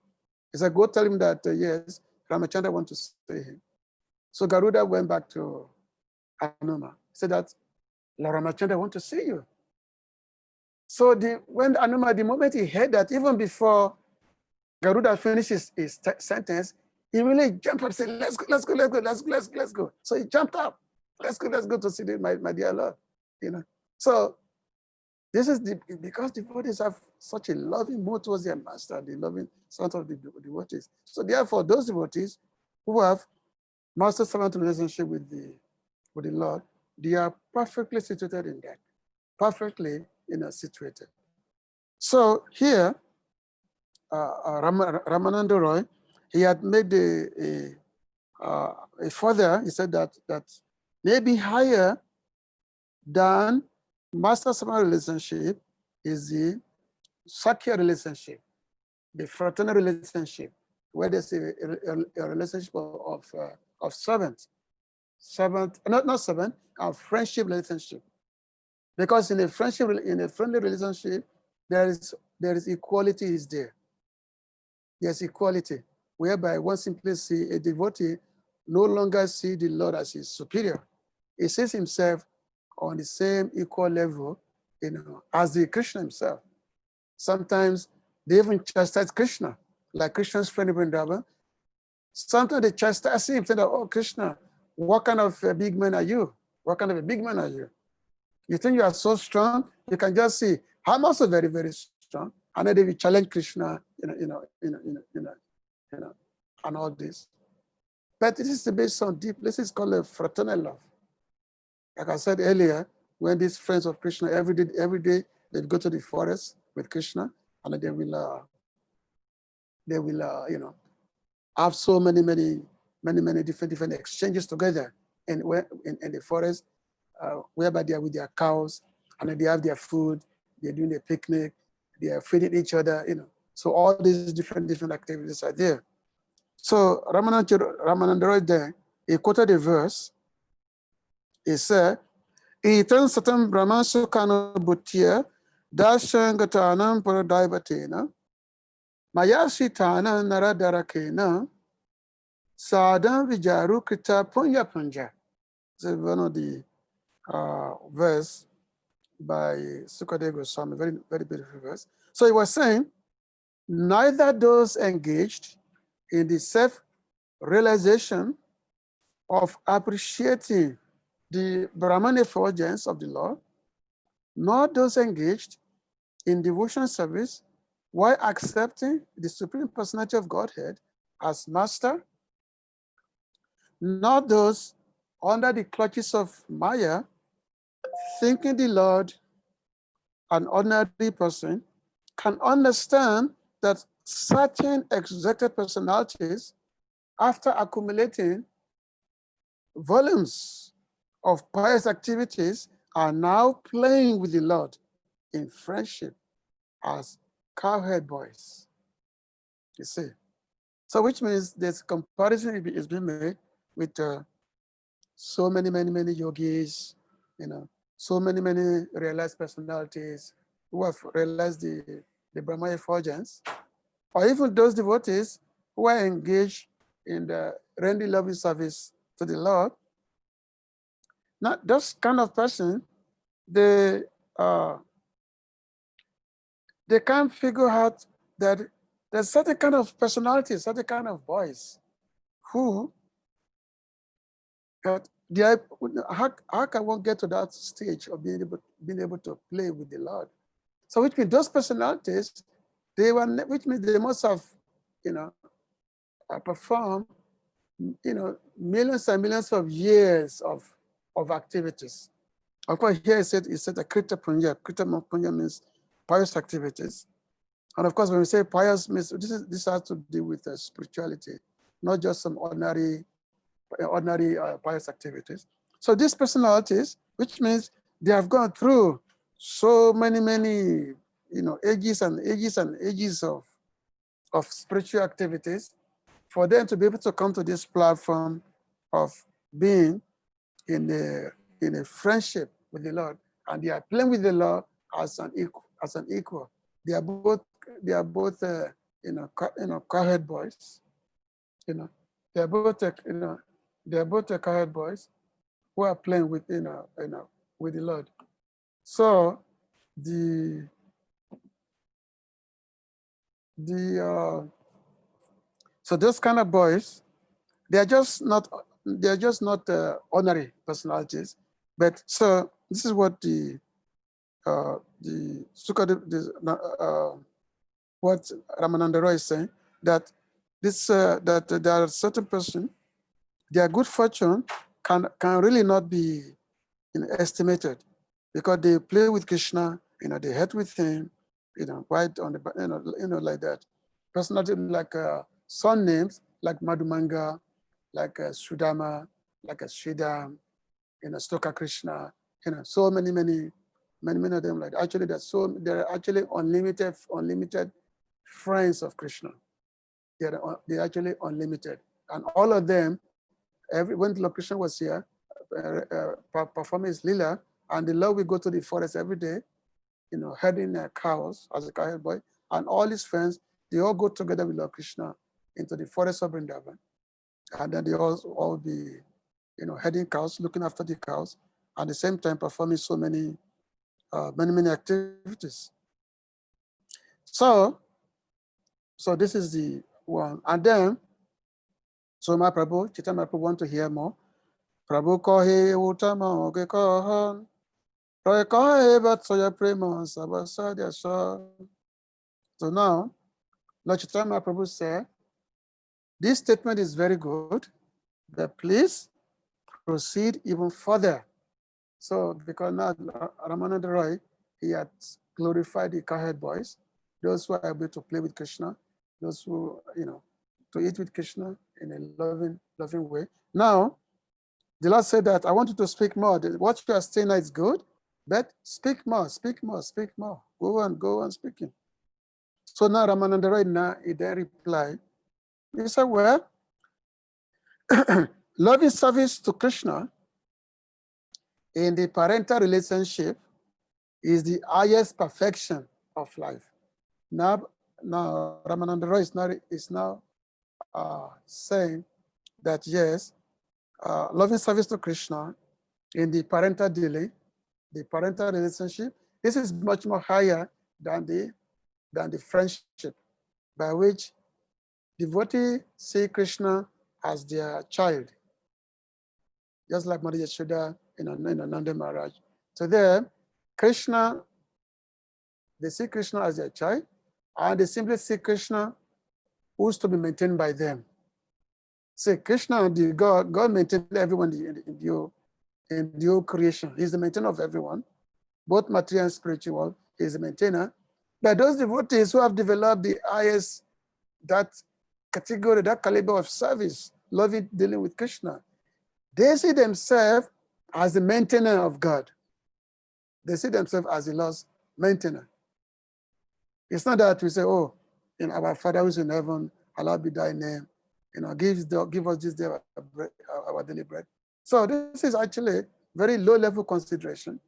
He said, go tell him that, yes, Ramachandra want to see him. So Garuda went back to Anuma, said that Lord Ramachandra want to see you. So when Anuma, the moment he heard that, even before Garuda finishes his sentence, he really jumped up and said, let's go. So he jumped up. Let's go to see my dear Lord. So this is because devotees have such a loving mood towards their master, the loving servant of the devotees. So therefore, those devotees who have master-servant relationship with the Lord, they are perfectly situated in that. Perfectly situated. So here, Ramananda Roy, he had made a further, he said that maybe higher than master-servant relationship is the Sakya relationship, the fraternal relationship, where there's a relationship of servant, not servant, of friendship relationship. Because in a friendly relationship, there is equality is there. There's equality, whereby one simply see a devotee no longer see the Lord as his superior. He sees himself on the same equal level, as the Krishna himself. Sometimes they even chastise Krishna, like Krishna's friend Vrindavan. Sometimes they chastise him, say that, oh, Krishna, what kind of a big man are you? What kind of a big man are you? You think you are so strong? You can just see, I'm also very, very strong. And then they will challenge Krishna, and all this. But this is based on deep. This is called a fraternal love. Like I said earlier, when these friends of Krishna every day they go to the forest with Krishna, and they will have so many different exchanges together in the forest, whereby they are with their cows, and then they have their food, they're doing a picnic, they are feeding each other, So all these different activities are there. So Ramananda Roy there, he quoted a verse. He said, Itan satam brahma sukano bhutya dashangatanam paradaivatena mayasitana naradarakena sadam vijaru krita punya punja. This is one of the verse by Sukadeva Goswami, very, very beautiful verse. So he was saying, neither those engaged in the self-realization of appreciating the Brahman effulgence of the Lord, nor those engaged in devotion service while accepting the Supreme Personality of Godhead as Master, nor those under the clutches of Maya, thinking the Lord an ordinary person, can understand that certain exalted personalities, after accumulating volumes of pious activities are now playing with the Lord in friendship as cowherd boys. You see. So which means this comparison is being made with so many yogis, so many realized personalities who have realized the Brahma effulgence, or even those devotees who are engaged in the rendering loving service to the Lord. Not those kind of person, they can't figure out that there's certain kind of personalities, certain kind of boys who how can one get to that stage of being able to play with the Lord? So which means those personalities, which means they must have, performed, millions and millions of years of activities. Of course, here it said a krita punya. Krita punya means pious activities. And of course, when we say pious, means this has to do with spirituality, not just some ordinary pious activities. So these personalities, which means they have gone through so many, ages and ages and ages of spiritual activities, for them to be able to come to this platform of being in a friendship with the Lord, and they are playing with the Lord as an equal. They are both cowherd boys. They are both cowherd boys who are playing with with the Lord. So so those kind of boys, they are just not ordinary personalities. But so this is what the what Ramananda Roy is saying, that that there are certain person, their good fortune can really not be estimated, because they play with Krishna, they head with him, right on the, like that. Personality like son names like Madhumanga, like Sudama, like Sridham, Stoka Krishna, so many of them like that. Actually, there are actually unlimited friends of Krishna. They're actually unlimited, and all of them, when Lord Krishna was here performing his lila, and the Lord will go to the forest every day, herding cows as a cowherd boy, and all his friends, they all go together with Lord Krishna into the forest of Vrindavan, and then they all be, herding cows, looking after the cows, at the same time performing so many activities. So this is the one, and then so my Prabhu, Chaitanya Prabhu want to hear more. Prabhu kohe utama oge kohan, roy kohe bat soya prema sabasadya sa. So now, Lord Chaitanya Prabhu said, this statement is very good, but please proceed even further. So because now Ramananda Roy, he had glorified the cowherd boys, those who are able to play with Krishna, those who, to eat with Krishna in a loving way. Now, the Lord said that I want you to speak more. What you are saying now is good, but speak more. Go on speaking. So now Ramananda Roy now he then replied, he said, well, loving service to Krishna in the parental relationship is the highest perfection of life. Now Ramananda Roy is now saying that yes, loving service to Krishna in the parental dealing, the parental relationship, this is much more higher than the friendship by which devotees see Krishna as their child, just like Mother Yashoda in Nanda Maharaj. So there, Krishna, they see Krishna as their child, and they simply see Krishna who's to be maintained by them. Say Krishna and the God maintains everyone in the whole creation. He's the maintainer of everyone, both material and spiritual. He's the maintainer. But those devotees who have developed the highest, that category, that caliber of service, loving, dealing with Krishna, They see themselves as the maintainer of God. They see themselves as the Lord's maintainer. It's not that we say, oh, our Father who's in heaven, hallowed be thy name. Give us this day our daily bread. So this is actually very low-level consideration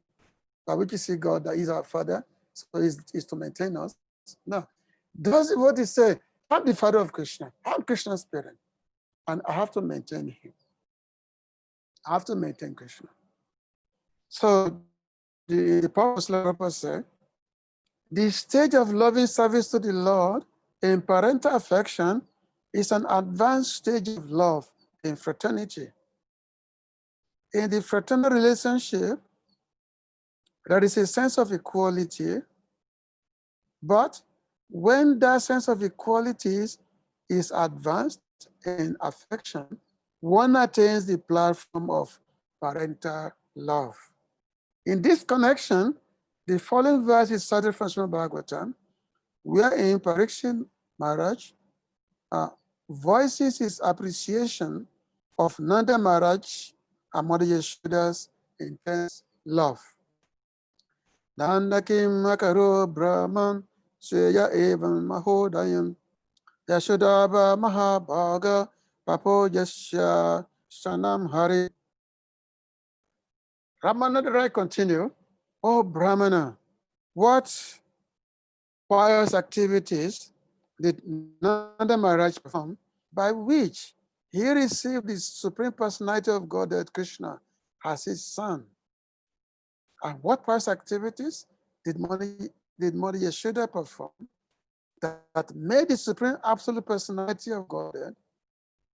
by which you see God that is our Father, so is to maintain us. No. Does what he say? I'm the father of Krishna. I'm Krishna's parent. And I have to maintain him. I have to maintain Krishna. So the purpose said, the stage of loving service to the Lord in parental affection is an advanced stage of love in fraternity. In the fraternal relationship, there is a sense of equality, but when that sense of equality is advanced in affection, one attains the platform of parental love. In this connection, the following verse is cited from Srimad Bhagavatam, wherein Parikshit Maharaj voices his appreciation of Nanda Maharaj and Mother Yashoda's intense love. Nanda kim makaro brahman seya evam mahodayam Yashodaba mahabhaga papo yasya sanam hari. Ramananda Rai continue, oh Brahmana, what pious activities did Nanda Maharaj perform by which he received the Supreme Personality of Godhead Krishna as his son? And what pious activities did Mother Yashoda perform that made the Supreme Absolute Personality of Godhead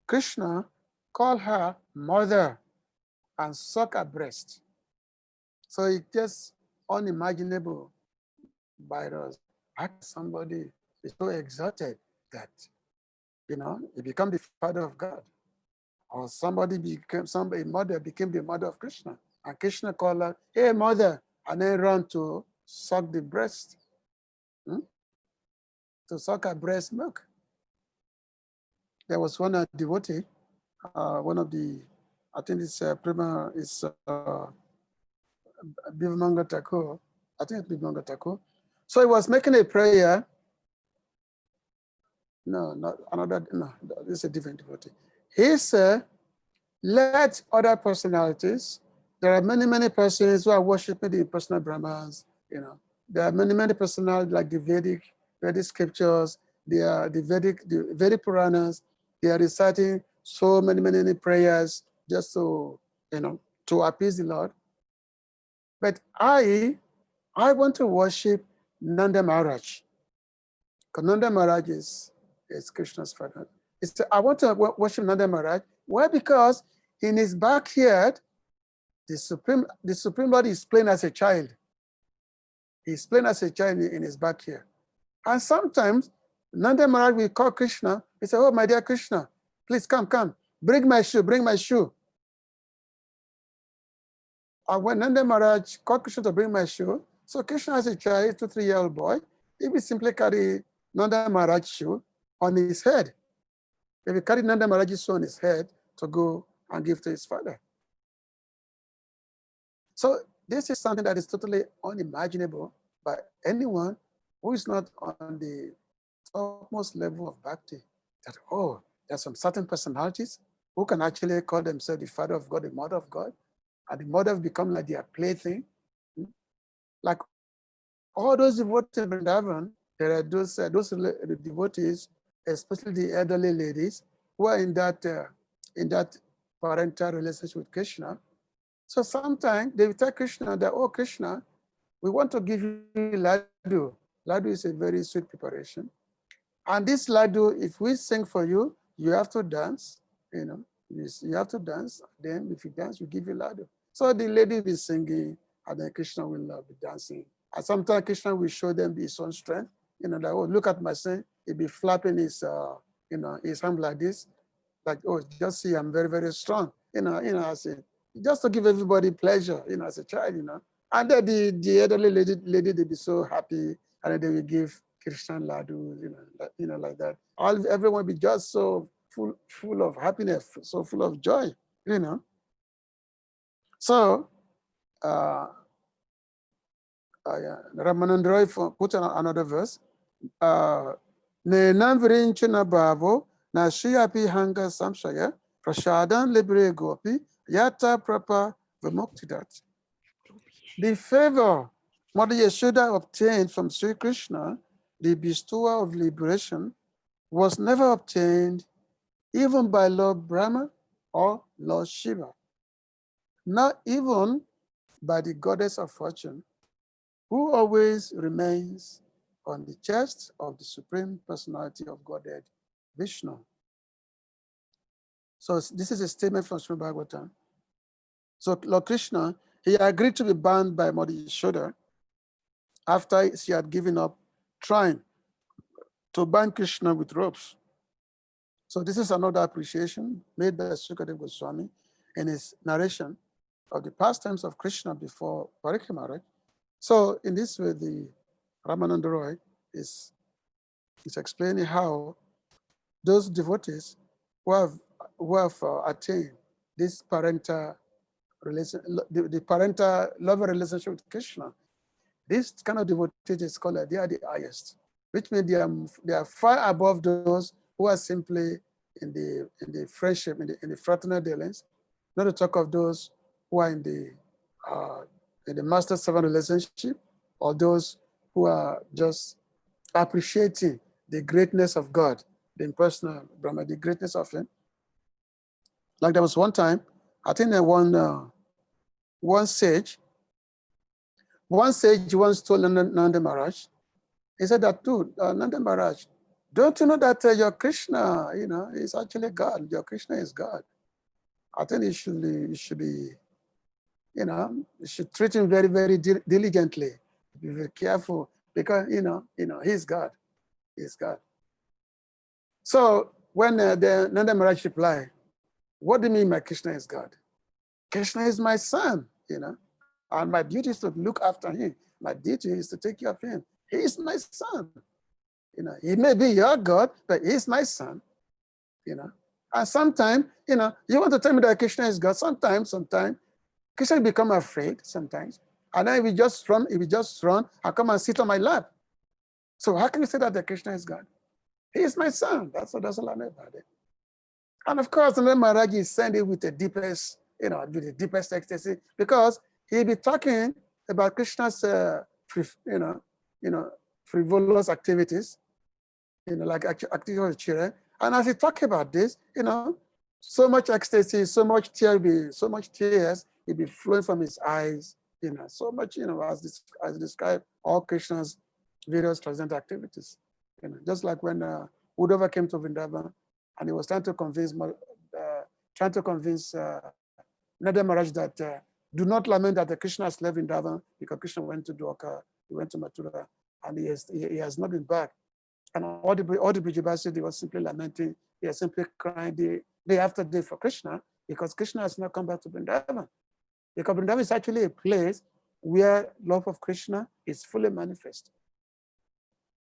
Krishna call her mother and suck her breast? So it's just unimaginable by us. How can somebody be so exalted that, he become the father of God? Or a mother became the mother of Krishna. And Krishna called her, hey, mother, and then run to suck the breast, to suck her breast milk. There was one devotee, one of the, I think it's Prima, is Bhivamanga Thakur. I think it's Bhivamanga Thakur. So he was making a prayer. No, not another, no, this is a different devotee. He said, let other personalities, there are many, many persons who are worshiping the personal Brahmans, There are many, many personalities like the Vedic scriptures, the Vedic Puranas, they are reciting so many, many prayers just to, to appease the Lord. But I want to worship Nanda Maharaj. Because Nanda Maharaj is Krishna's father. I want to worship Nanda Maharaj. Why? Because in his backyard, the Supreme Lord is playing as a child. He's playing as a child in his backyard. And sometimes Nanda Maharaj will call Krishna. He said, oh, my dear Krishna, please come. Bring my shoe. And when Nanda Maharaj called Krishna to bring my shoe, so Krishna as a child, 2-3-year-old boy, he will simply carry Nanda Maharaj's shoe on his head. He will carry Nanda Maharaj's shoe on his head to go and give to his father. So this is something that is totally unimaginable by anyone who is not on the topmost level of bhakti. That, oh, there's some certain personalities who can actually call themselves the father of God, the mother of God, and the mother become like their plaything. Like all those devotees in Vrindavan, there are those devotees, especially the elderly ladies, who are in that parental relationship with Krishna. So sometimes they will tell Krishna that, oh, Krishna, we want to give you laddu. Laddu is a very sweet preparation. And this laddu, if we sing for you, you have to dance, you have to dance. Then if you dance, we give you laddu. So the lady will be singing, and then Krishna will be dancing. And sometimes Krishna will show them his own strength. Like, oh, look at my son. He'll be flapping his hand like this. Like, oh, just see, I'm very, very strong. I say, just to give everybody pleasure, as a child, And then the elderly lady, they'll be so happy, and then they will give Krishna laddu, like that. Everyone will be just so full of happiness, so full of joy, So, Ramanand Roy put another verse. Ne namvrin chuna babo na shiapi hanga samshaya prashadan libre gopi yata prapa vimuktidat. The favor Mother Yashoda obtained from Sri Krishna, the bestower of liberation, was never obtained even by Lord Brahma or Lord Shiva, not even by the goddess of fortune, who always remains on the chest of the Supreme Personality of Godhead, Vishnu. So this is a statement from Srimad Bhagavatam. So Lord Krishna, he agreed to be bound by Mother Yashoda after she had given up trying to bind Krishna with ropes. So this is another appreciation made by Sukadeva Goswami in his narration of the pastimes of Krishna before Parikrama. So in this way, the Ramananda Roy is explaining how those devotees who have attained this parental relation, the parental loving relationship with Krishna, this kind of devotees is called they are the highest, which means they are far above those who are simply in the friendship, in the fraternal dealings, not to talk of those who are in the master-servant relationship, or those who are just appreciating the greatness of God, the impersonal Brahma, the greatness of him. Like there was one time, I think one sage once told Nanda Maharaj, he said that, dude, Nanda Maharaj, don't you know that your Krishna, is actually God. Your Krishna is God. I think you should be, you should treat him very, very diligently. Be very careful because, he's God. He's God. So when the Nanda Maharaj replied, what do you mean my Krishna is God? Krishna is my son, and my duty is to look after him. My duty is to take care of him. He is my son. He may be your God, but he's my son. And sometimes, you want to tell me that Krishna is God. Sometimes, Krishna will become afraid sometimes. And then he will just run and come and sit on my lap. So how can you say that the Krishna is God? He is my son. That's all I know about it. And of course, then Maharaj is sending with the deepest, with the deepest ecstasy, because he'll be talking about Krishna's, frivolous activities, like activity of children. And as he talk about this, so much ecstasy, so much tears will be flowing from his eyes, so much, as described all Krishna's various transcendental activities. Just like when Uddhava came to Vrindavan, and he was trying to convince Nanda Maharaj that do not lament that the Krishna has left Vrindavan, because Krishna went to Dwarka, he went to Mathura, and he has not been back. And all the Brajavasis, they were simply lamenting, they are simply crying day after day for Krishna, because Krishna has not come back to Vrindavan. Because Vrindavan is actually a place where love of Krishna is fully manifest.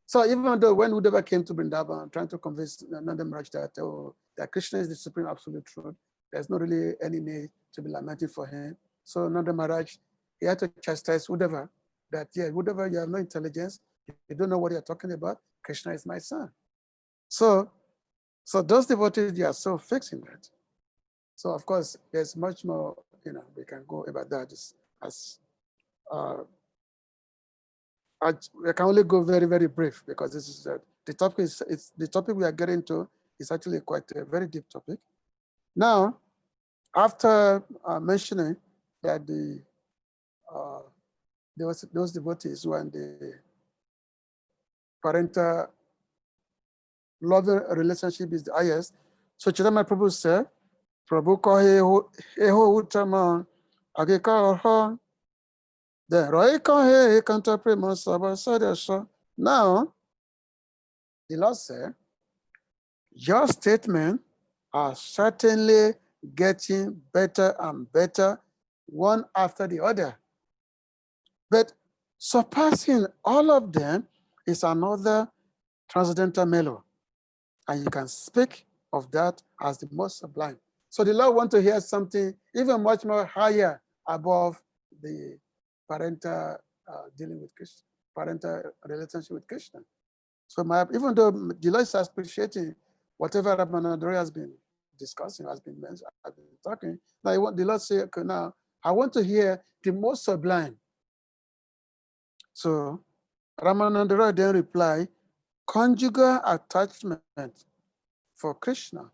So even though when Uddhava came to Vrindavan, trying to convince Nanda Maharaj that Krishna is the supreme absolute truth, there's not really any need to be lamenting for him. So Nanda Maharaj, he had to chastise Uddhava that, yeah, Uddhava, you have no intelligence, you don't know what you're talking about. Krishna is my son. So those devotees, they are so fixed in that. So of course, there's much more, we can go about that I can only go very, very brief, because this is the topic we are getting to is actually quite a very deep topic. Now, after mentioning that there was those devotees who are in the parental loving relationship is the highest. So Chaitanya Prabhu said, Prabhu kohe eho utama ageka ho. Then Roy kohe kanta prema sabha sadasha. Now, the Lord said, your statements are certainly getting better and better, one after the other. But surpassing all of them is another transcendental mellow. And you can speak of that as the most sublime. So the Lord wants to hear something even much more higher above the parental dealing with Krishna, parental relationship with Krishna. So even though the Lord is appreciating whatever Ramanandra has been discussing, has been mentioned, has been talking, now the Lord say, okay, now I want to hear the most sublime. So Ramanandra then replied, conjugal attachment for Krishna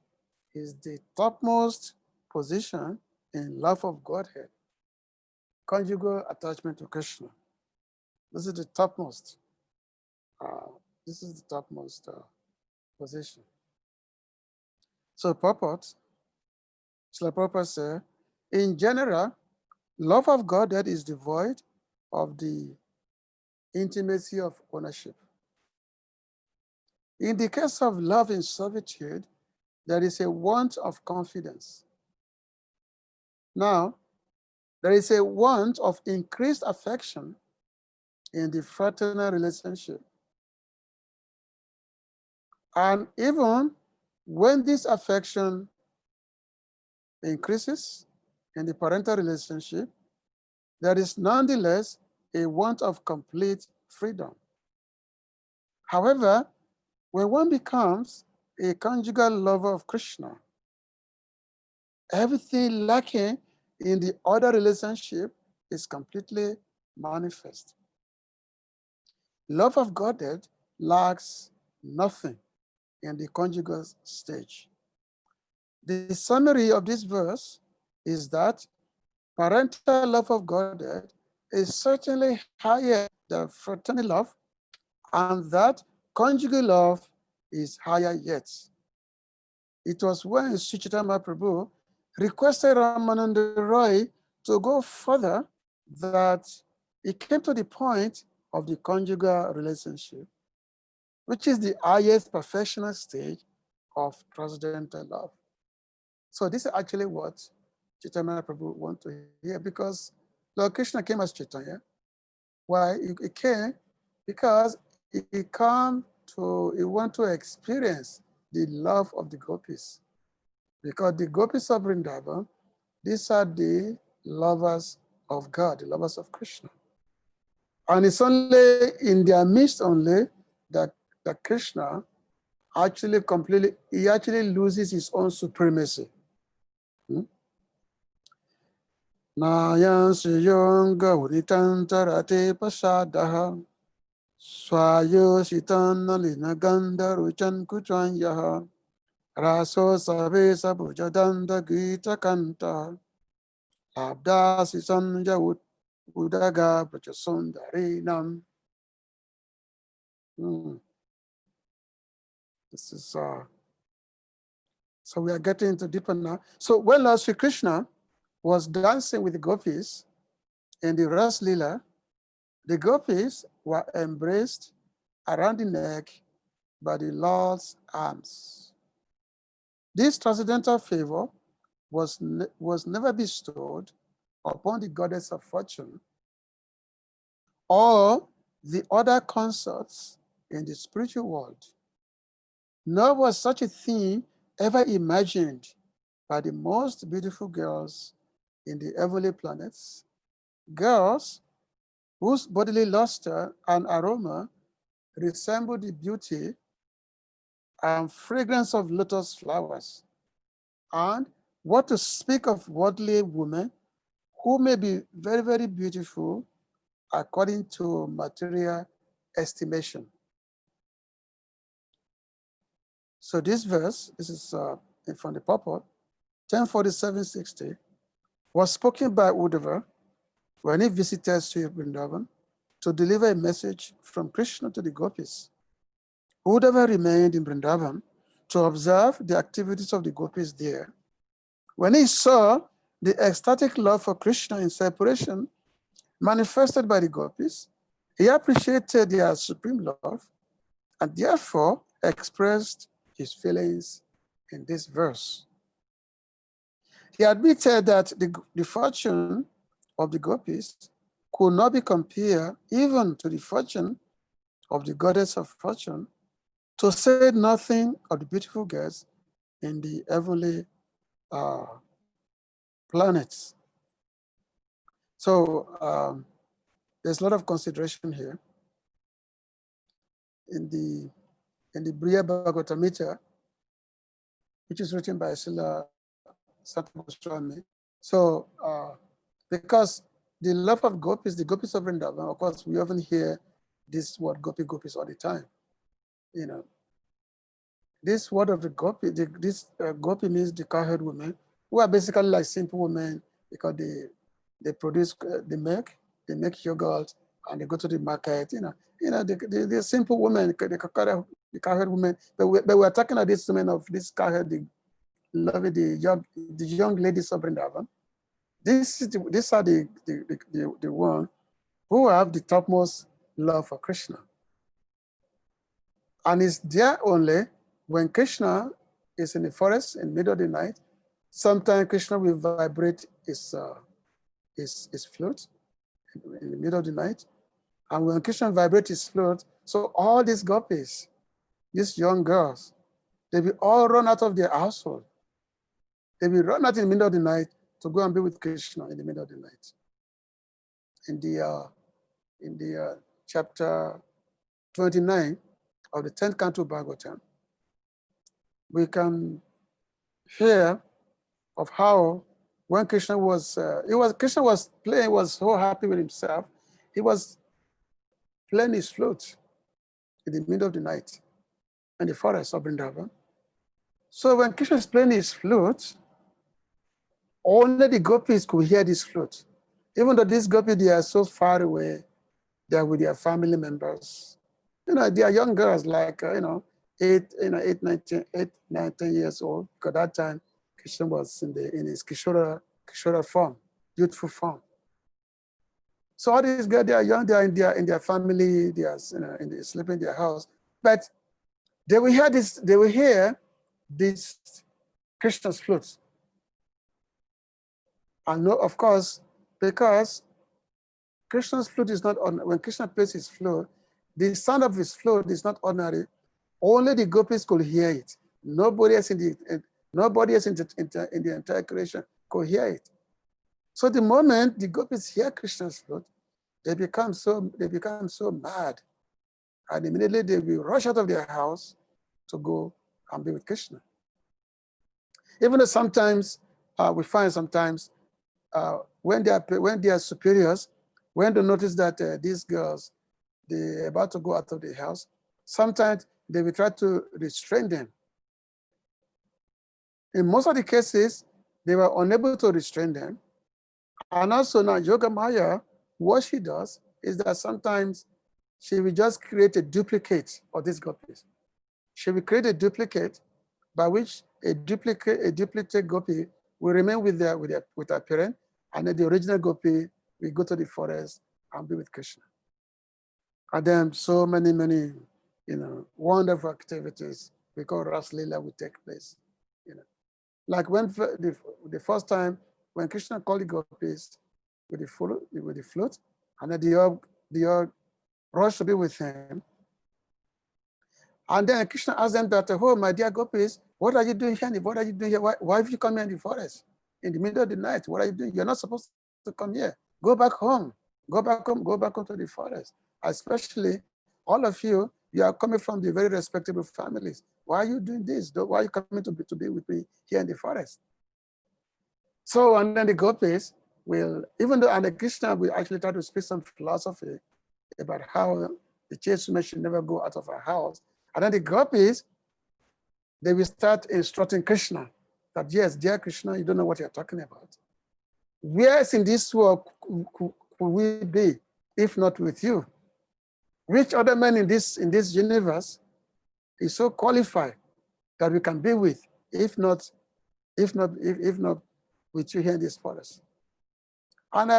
is the topmost position in love of Godhead. Conjugal attachment to Krishna. This is the topmost. This is the topmost position. So purport, Srila Prabhupada said, in general, love of Godhead is devoid of the intimacy of ownership. In the case of love in servitude, there is a want of confidence. Now, there is a want of increased affection in the fraternal relationship. And even when this affection increases in the parental relationship, there is nonetheless a want of complete freedom. However, when one becomes a conjugal lover of Krishna, everything lacking in the other relationship is completely manifest. Love of Godhead lacks nothing in the conjugal stage. The summary of this verse is that parental love of Godhead is certainly higher than fraternal love, and that conjugal love is higher yet. It was when Sri Chaitanya Mahaprabhu requested Ramananda Roy to go further that he came to the point of the conjugal relationship, which is the highest perfectional stage of transcendental love. So this is actually what Chaitanya Prabhu want to hear, because Lord Krishna came as Chaitanya. Why? He came because he want to experience the love of the gopis. Because the gopis of Vrindavan, these are the lovers of God, the lovers of Krishna. And it's only in their midst only that Krishna actually loses his own supremacy. Nayan Siyonga Unitantarate Pasadaha Swayo Sitana Linaganda Ruchan Kuchan Yaha Raso Sabe Sabujadanda Gita Kanta Abda Sisanja Udaga Prachasundarinam. This is so we are getting into deeper now. So when Lord Sri Krishna was dancing with the gopis in the Ras Lila, the gopis were embraced around the neck by the Lord's arms. This transcendental favor was never bestowed upon the goddess of fortune or the other consorts in the spiritual world. Nor was such a thing ever imagined by the most beautiful girls in the heavenly planets, girls whose bodily luster and aroma resemble the beauty and fragrance of lotus flowers. And what to speak of worldly women who may be very, very beautiful according to material estimation. So this verse, this is from the purport, 1047-60, was spoken by Uddhava when he visited Sri Vrindavan to deliver a message from Krishna to the gopis. Uddhava remained in Vrindavan to observe the activities of the gopis there. When he saw the ecstatic love for Krishna in separation manifested by the gopis, he appreciated their supreme love and therefore expressed his feelings in this verse. He admitted that the fortune of the gopis could not be compared even to the fortune of the goddess of fortune, to say nothing of the beautiful girls in the heavenly planets. So there's a lot of consideration here in the Briya Bhagavatamrita, which is written by Srila Santa Goswami. So because the love of gopis, the gopis of Vrindavan, of course, we often hear this word gopi gopis all the time. You know, this word of the gopi, gopi means the cowherd women, who are basically like simple women because they produce the milk, they make yogurt, and they go to the market. They're simple women, the cowherd women. But we're talking about these women of this cowherd, the young ladies of Vrindavan. These are the one who have the topmost love for Krishna. And it's there only when Krishna is in the forest in the middle of the night. Sometimes Krishna will vibrate his flute in the middle of the night. And when Krishna vibrates his flute, so all these gopis, these young girls, they will all run out of their household. They will run out in the middle of the night to go and be with Krishna in the middle of the night. In the chapter 29 of the 10th canto Bhagavatam, we can hear of how when Krishna was playing, was so happy with himself, he was playing his flute in the middle of the night in the forest of Vrindavan. So when Krishna is playing his flute, only the gopis could hear this flute. Even though these gopis, they are so far away, they are with their family members. They are young girls, like, 9, 10 years old, because that time Krishna was in his Kishora form, youthful form. So all these girls, they are young, they are in their family, they are sleeping in their house. But they will hear this Krishna's flute. And no, of course, because Krishna's flute is not ordinary. When Krishna plays his flute, the sound of his flute is not ordinary. Only the gopis could hear it. Nobody else in the entire creation could hear it. So the moment the gopis hear Krishna's flute, they become so mad, and immediately they will rush out of their house to go and be with Krishna. Even though sometimes we find when they are superiors, when they notice that these girls, they're about to go out of the house, sometimes they will try to restrain them. In most of the cases, they were unable to restrain them. And also now, Yoga Maya, what she does is that sometimes she will just create a duplicate of these gopis. She will create a duplicate by which a duplicate gopi will remain with her parent, and then the original gopi will go to the forest and be with Krishna. And then so many, wonderful activities we call Ras Leela will take place. Like when the first time when Krishna called the gopis with the flute, and then they all rushed to be with him. And then Krishna asked them that, oh, my dear gopis, what are you doing here? What are you doing here? Why have you come here in the forest in the middle of the night? What are you doing? You're not supposed to come here. Go back home. Go back home to the forest. Especially all of you, you are coming from the very respectable families. Why are you doing this? Why are you coming to be with me here in the forest? So, and then the gopis will, even though, and the Krishna will actually try to speak some philosophy about how the chaste woman should never go out of her house. And then the gopis, they will start instructing Krishna that, yes, dear Krishna, you don't know what you're talking about. Where in this world could we be if not with you? Which other man in this universe is so qualified that we can be with, if not with you here in this forest? And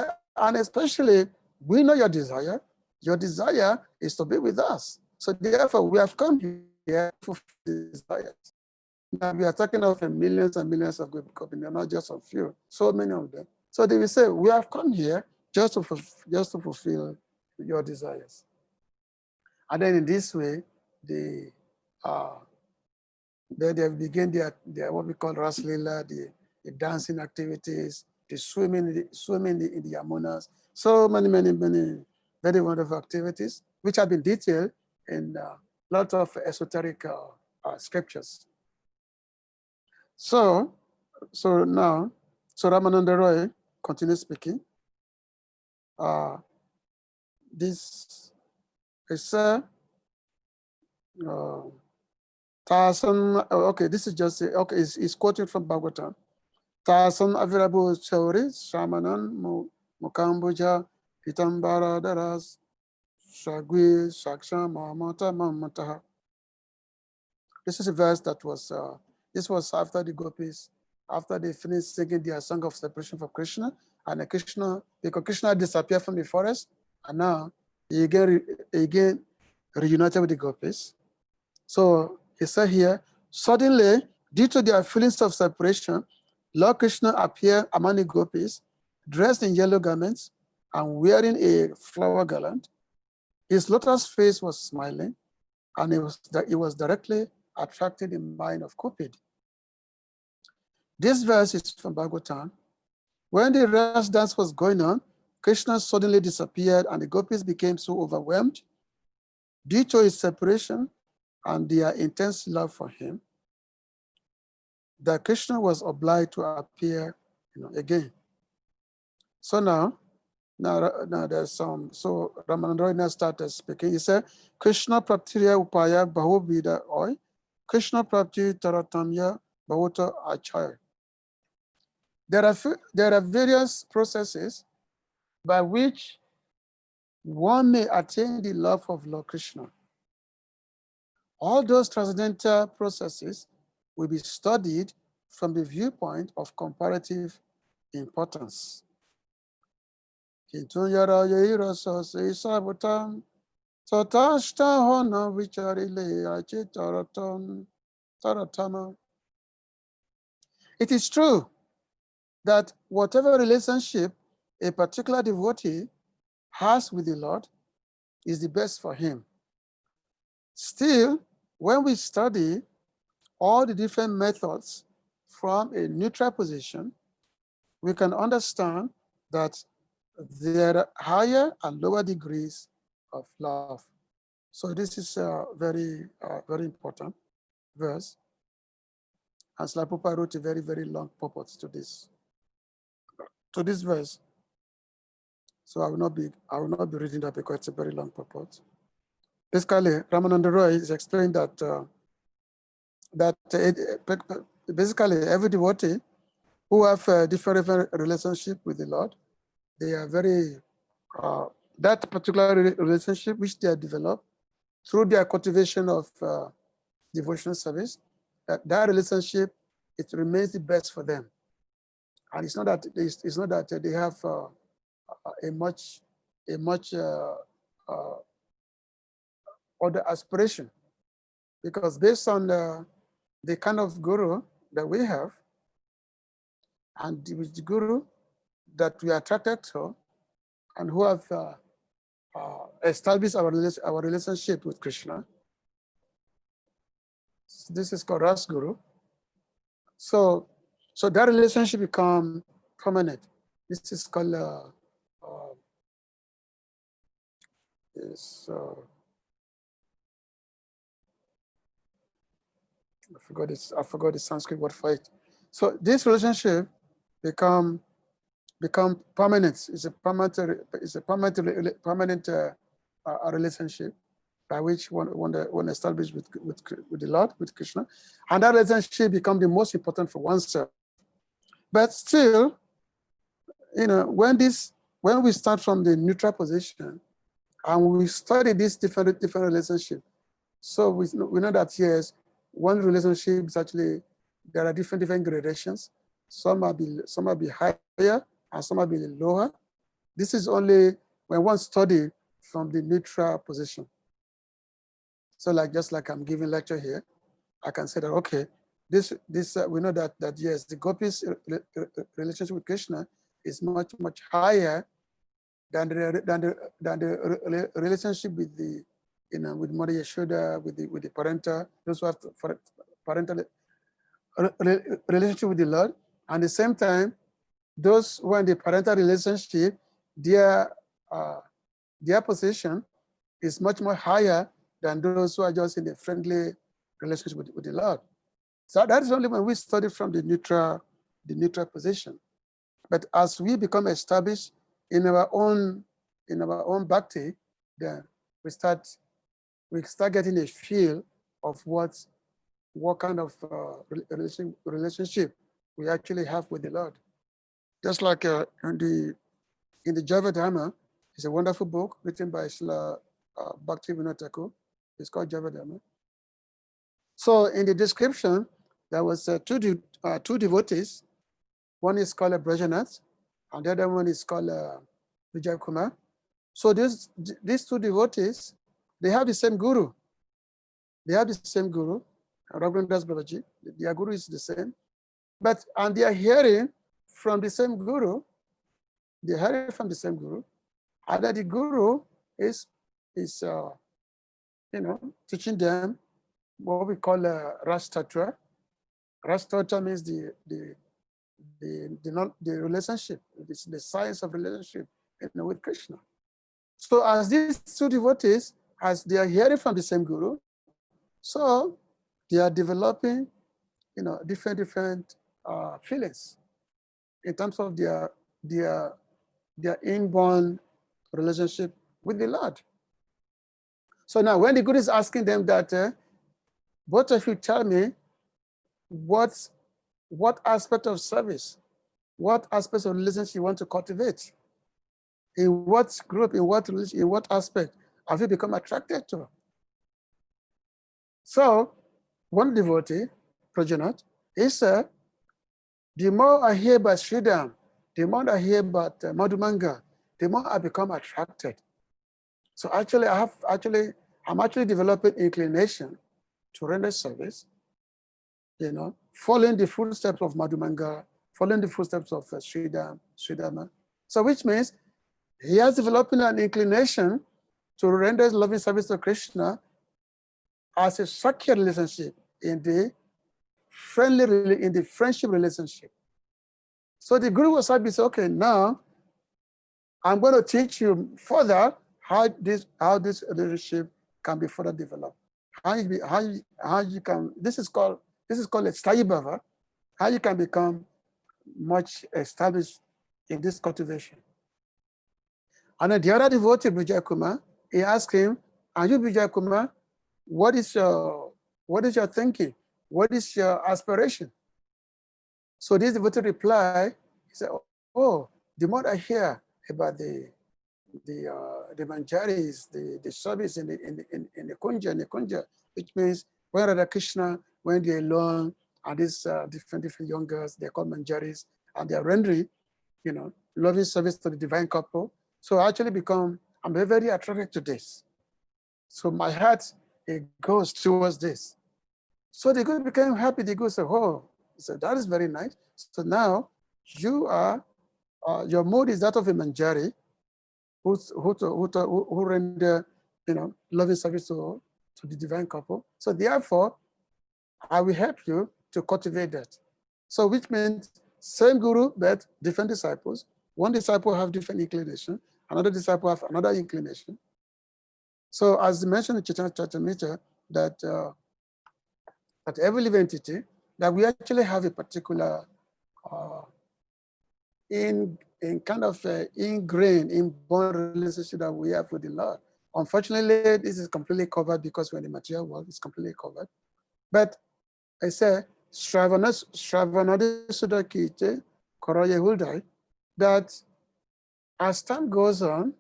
especially, we know your desire. Your desire is to be with us. So therefore, we have come here to fulfill desires. Now we are talking of millions and millions of gopis, not just a few, so many of them. So they will say, we have come here just to fulfill your desires. And then in this way, they begin their what we call Ras Leela, the dancing activities, the swimming in the Yamunas, so many very wonderful activities, which have been detailed in lots of esoteric scriptures. So now, Ramananda Roy continues speaking. This is okay, this is just, okay, it's quoting from Bhagavatam. Tasan Avirabu Chauri, Shamanan, Mukambuja, Pitambara Daras, Shagwi, Shaksha, Mamata, Mamataha. This is a verse that was, this was after the gopis, after they finished singing their song of separation from Krishna, and because Krishna disappeared from the forest, and now he again reunited with the gopis. So he said here, suddenly, due to their feelings of separation, Lord Krishna appeared among the gopis, dressed in yellow garments and wearing a flower garland. His lotus face was smiling, and it was directly attracting the mind of Cupid. This verse is from Bhagavatam. When the rest dance was going on, Krishna suddenly disappeared, and the gopis became so overwhelmed due to his separation and their intense love for him that Krishna was obliged to appear, again. So now there's some. So Ramananda now started speaking. He said, "Krishna praptirya upaya bahubida oi, Krishna prapti taratamya bahuta achaya." There are various processes by which one may attain the love of Lord Krishna. All those transcendental processes will be studied from the viewpoint of comparative importance. It is true that whatever relationship a particular devotee has with the Lord is the best for him. Still, when we study all the different methods from a neutral position, we can understand that there are higher and lower degrees of love. So this is a very important verse. And Srila Prabhupada wrote a very long purport to this verse. So I will not be reading that because it's a very long purport. Basically, Ramananda Roy is explaining that basically every devotee who have a different relationship with the Lord, they are very, that particular relationship which they have developed through their cultivation of devotional service, that relationship, it remains the best for them. And it's not that they have a much other aspiration, because based on the kind of guru that we have, and the guru that we are attracted to, and who have established our relationship with Krishna. This is called Ras Guru. So that relationship become permanent. This is called I forgot the Sanskrit word for it. So this relationship become permanent. It's a permanent relationship by which one established with the Lord, with Krishna, and that relationship become the most important for oneself. But still, when we start from the neutral position and we study this different relationship, so we know that yes, one relationship is actually, there are different gradations. Some might be higher and some might be lower. This is only when one study from the neutral position. So just like I'm giving lecture here, I can say that, okay, this we know that yes, the gopis relationship with Krishna is much higher than the relationship with the with Mother Yashoda, with the parental, those who have parental relationship with the Lord. And at the same time, those who are in the parental relationship, their position is much more higher than those who are just in a friendly relationship with the Lord. So that is only when we study from the neutral position. But as we become established in our own bhakti, then we start getting a feel of what kind of relationship we actually have with the Lord. Just like in the Java Dharma, it's a wonderful book written by Srila Bhaktivinoda Thakur. It's called Java Dharma. So in the description, there was two devotees. One is called Brajanath, and the other one is called Vijay Kumar. So these two devotees, they have the same guru. They have the same guru, Raghunath Das Babaji. Their guru is the same, and they are hearing from the same guru. They are hearing from the same guru, and that the guru is teaching them what we call Rastattva. Rastattva means the relationship, the science of relationship with Krishna. So as these two devotees, as they are hearing from the same guru, so they are developing, different feelings in terms of their inborn relationship with the Lord. So now when the guru is asking them that, both of you tell me what aspect of service, what aspects of relationship you want to cultivate, in what group, in what religion, in what aspect have you become attracted to? So one devotee, Prajanath, he said, the more I hear about Sridham, the more I hear about Madhumanga, the more I become attracted. So actually, I'm actually developing inclination to render service, following the footsteps of Madhumanga, following the footsteps of Sridhama. So which means he has developed an inclination to render loving service to Krishna as a Sakya relationship in the friendship relationship. So the Guru was happy to say, okay, now I'm going to teach you further how this relationship can be further developed. How you can, this is called a Sthayi Bhava, how you can become much established in this cultivation. And then the other devotee, Vijay Kumar, he asked him, and you, Vijay Kumar, what is your thinking? What is your aspiration? So this devotee replied, he said, oh, the more I hear about the manjaris, the service in the kunja, which means when Radha Krishna, when they're alone, and these different young girls, they're called manjaris, and they're rendering, loving service to the divine couple. So I actually I'm very, very attracted to this. So my heart, it goes towards this. So the Guru became happy. The Guru said, oh, he said, that is very nice. So now you are, your mood is that of a manjari who render, loving service to the divine couple. So therefore, I will help you to cultivate that. So which means same Guru, but different disciples. One disciple have different inclination, another disciple have another inclination. So as mentioned in Chaitanya Charitamrita, that every living entity, that we actually have a particular ingrained, inborn relationship that we have with the Lord. Unfortunately, this is completely covered because we're in the material world, it's completely covered. But I say, Shravanadi Sudakite, Koroye Huldai, that as time goes on,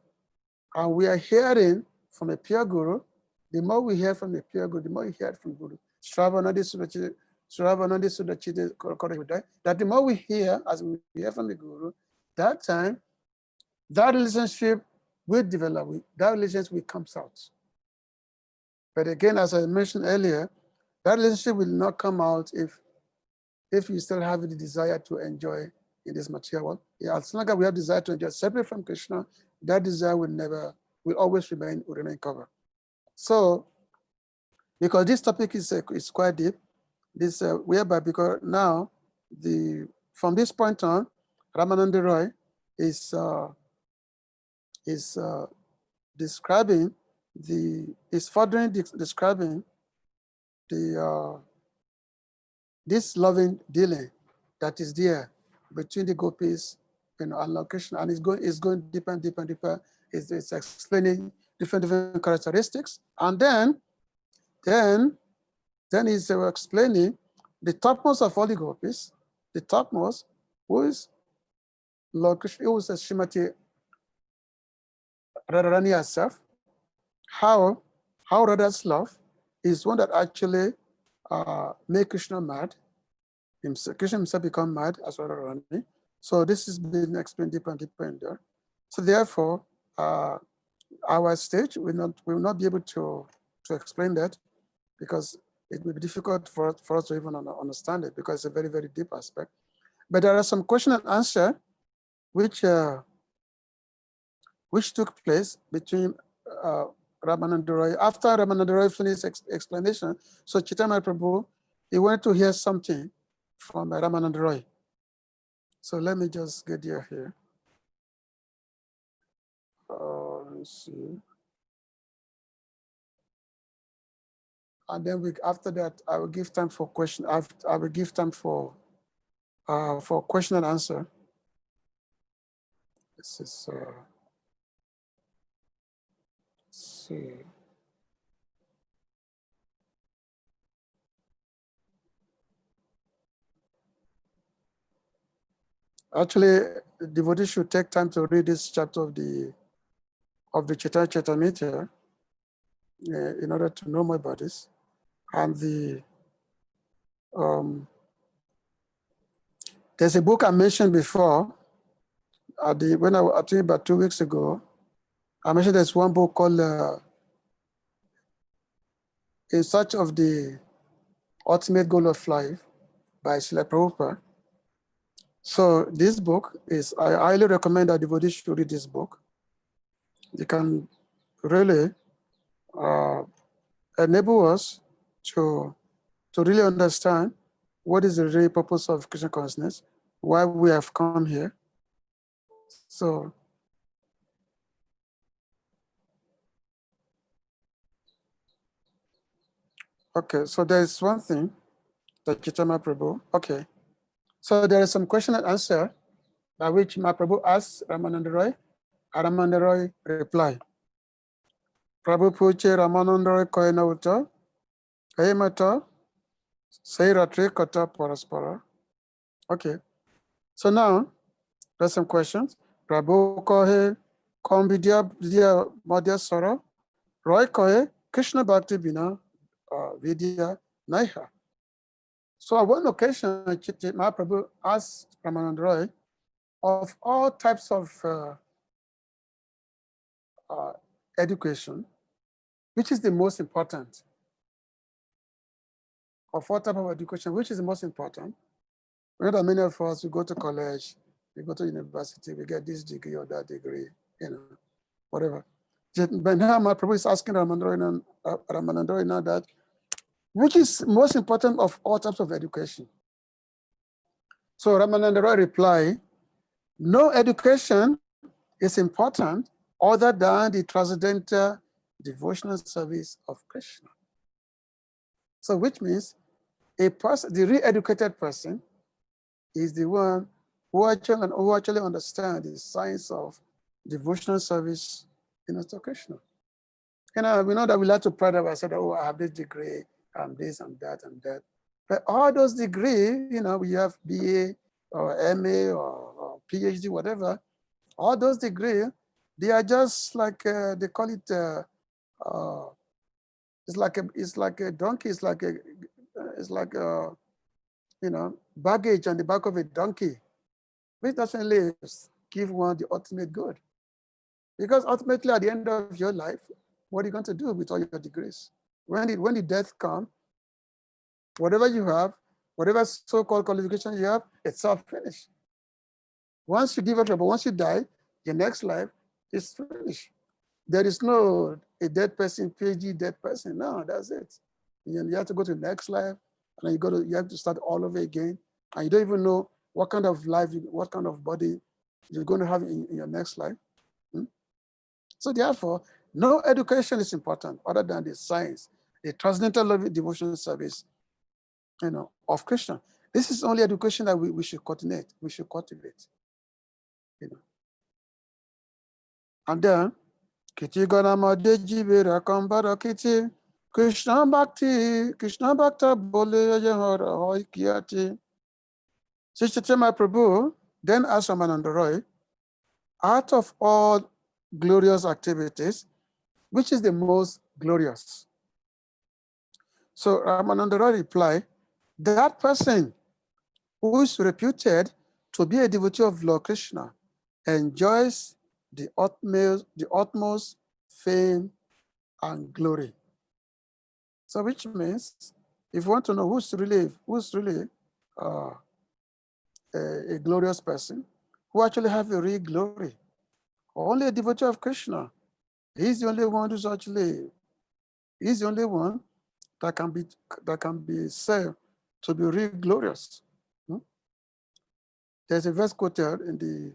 and we are hearing from a pure Guru, the more we hear from the pure Guru, the more we hear from Guru. Shravanadi Sudachite, Koroye Huldai, that the more we hear, as we hear from the Guru, that time, that relationship will develop, that relationship will come out. But again, as I mentioned earlier, that relationship will not come out if you still have the desire to enjoy in this material world. Yeah, as long as we have desire to enjoy separate from Krishna, that desire will always remain covered. So, because this topic is quite deep, whereby because now from this point on, Ramananda Roy is describing furthering describing the this loving dealing that is there between the gopis, and Lord Krishna, and it's going deeper and deeper and deeper. It's explaining different characteristics, and then he's explaining the topmost of all the gopis, the topmost, who is Lord Krishna, who is Srimati Radharani herself, how Radha's love is one that actually made Krishna mad. Krishna himself become mad as Radharani. So this is being explained deeper and deeper in there. So therefore, our stage will not be able to explain that, because it will be difficult for us to even understand it, because it's a very, very deep aspect. But there are some question and answer which took place between Ramananda Roy. After Ramananda Roy finished explanation, so Chaitanya Prabhu, he wanted to hear something from Ramananda Roy. So let me just get here. Let me see. And then after that, I will give time for question. I will give time for question and answer. This is let's see. Actually, the devotee should take time to read this chapter of the Chaitanya Charitamrita in order to know more about this. And there's a book I mentioned before. When I think about 2 weeks ago, I mentioned there's one book called In Search of the Ultimate Goal of Life by Srila Prabhupada. So this book I highly recommend that devotees should read this book. You can really enable us to really understand what is the real purpose of Krishna consciousness, why we have come here. So okay, so there's one thing that Chaitanya Prabhu, okay. So there is some question and answer by which Mahaprabhu asked Ramananda Roy, and Ramananda Roy replied. Prabhu Puche Ramananda Roy Koena Uta, Kaimata, Sayratri Kata Paraspara. Okay, so now there's some questions. Prabhu Kohe, Komvidya Madhya Sara, Roy Kohe, Krishna Bhakti Bina, Vidya Naiha. So on one occasion, Mahaprabhu asked Ramananda Roy, of all types of education, which is the most important? Of all type of education, which is the most important? We know that many of us, we go to college, we go to university, we get this degree or that degree, whatever. But now Mahaprabhu is asking Ramananda Roy now that, which is most important of all types of education? So Ramananda Roy replied, no education is important other than the transcendental devotional service of Krishna. So which means the re-educated person is the one who actually understands the science of devotional service to Krishna. We know that we like to pride of ourselves, oh, I have this degree, I'm this, I'm that, and that. But all those degrees, we have BA or MA or PhD, whatever, all those degrees, they are just like, they call it, it's like a donkey, it's like a baggage on the back of a donkey, which doesn't really give one the ultimate good. Because ultimately, at the end of your life, what are you going to do with all your degrees? When the death comes, whatever you have, whatever so-called qualification you have, it's all finished. Once you give up, but once you die, your next life is finished. There is no a dead person, PhD dead person. No, that's it. You have to go to the next life, and then you have to start all over again, and you don't even know what kind of life, what kind of body you're going to have in your next life. So therefore, no education is important other than the science, the transcendental loving devotion service, of Krishna. This is only education that we should cultivate. We should cultivate. And then, Kiti Ganama Deji Vera Kambara Kiti, Krishna Bhakta Bole Yahara Hoi Kiati. Sister Chema Prabhu then asked Ramananda Roy, out of all glorious activities, which is the most glorious? So Ramananda Roy replied, that person who is reputed to be a devotee of Lord Krishna enjoys the utmost fame and glory. So which means, if you want to know who's really a glorious person, who actually have a real glory, only a devotee of Krishna. He's the only one who's actually, he's the only one that can be said to be real glorious. There's a verse quoted in the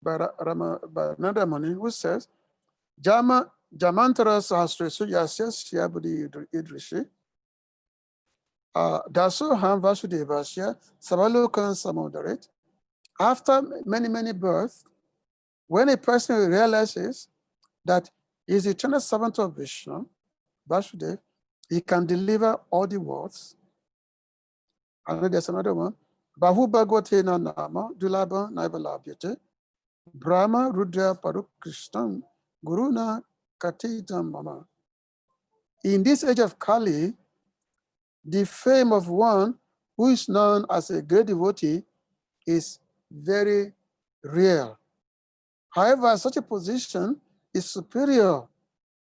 by Nanda Muni who says, Jamantara Sahasresu Yasya Syabudi Idrishi Dasu Ham Vasudevasya Savalokan Samodarit. After many births, when a person realizes that he is the eternal servant of Vishnu, Vasudev, he can deliver all the worlds. And then there's another one. Bahu Bhagavate Nama Dulaba Naibalabhyate Brahma Rudra Paruk Krishnan Guruna Katitam Mama. In this age of Kali, the fame of one who is known as a great devotee is very rare. However, such a position is superior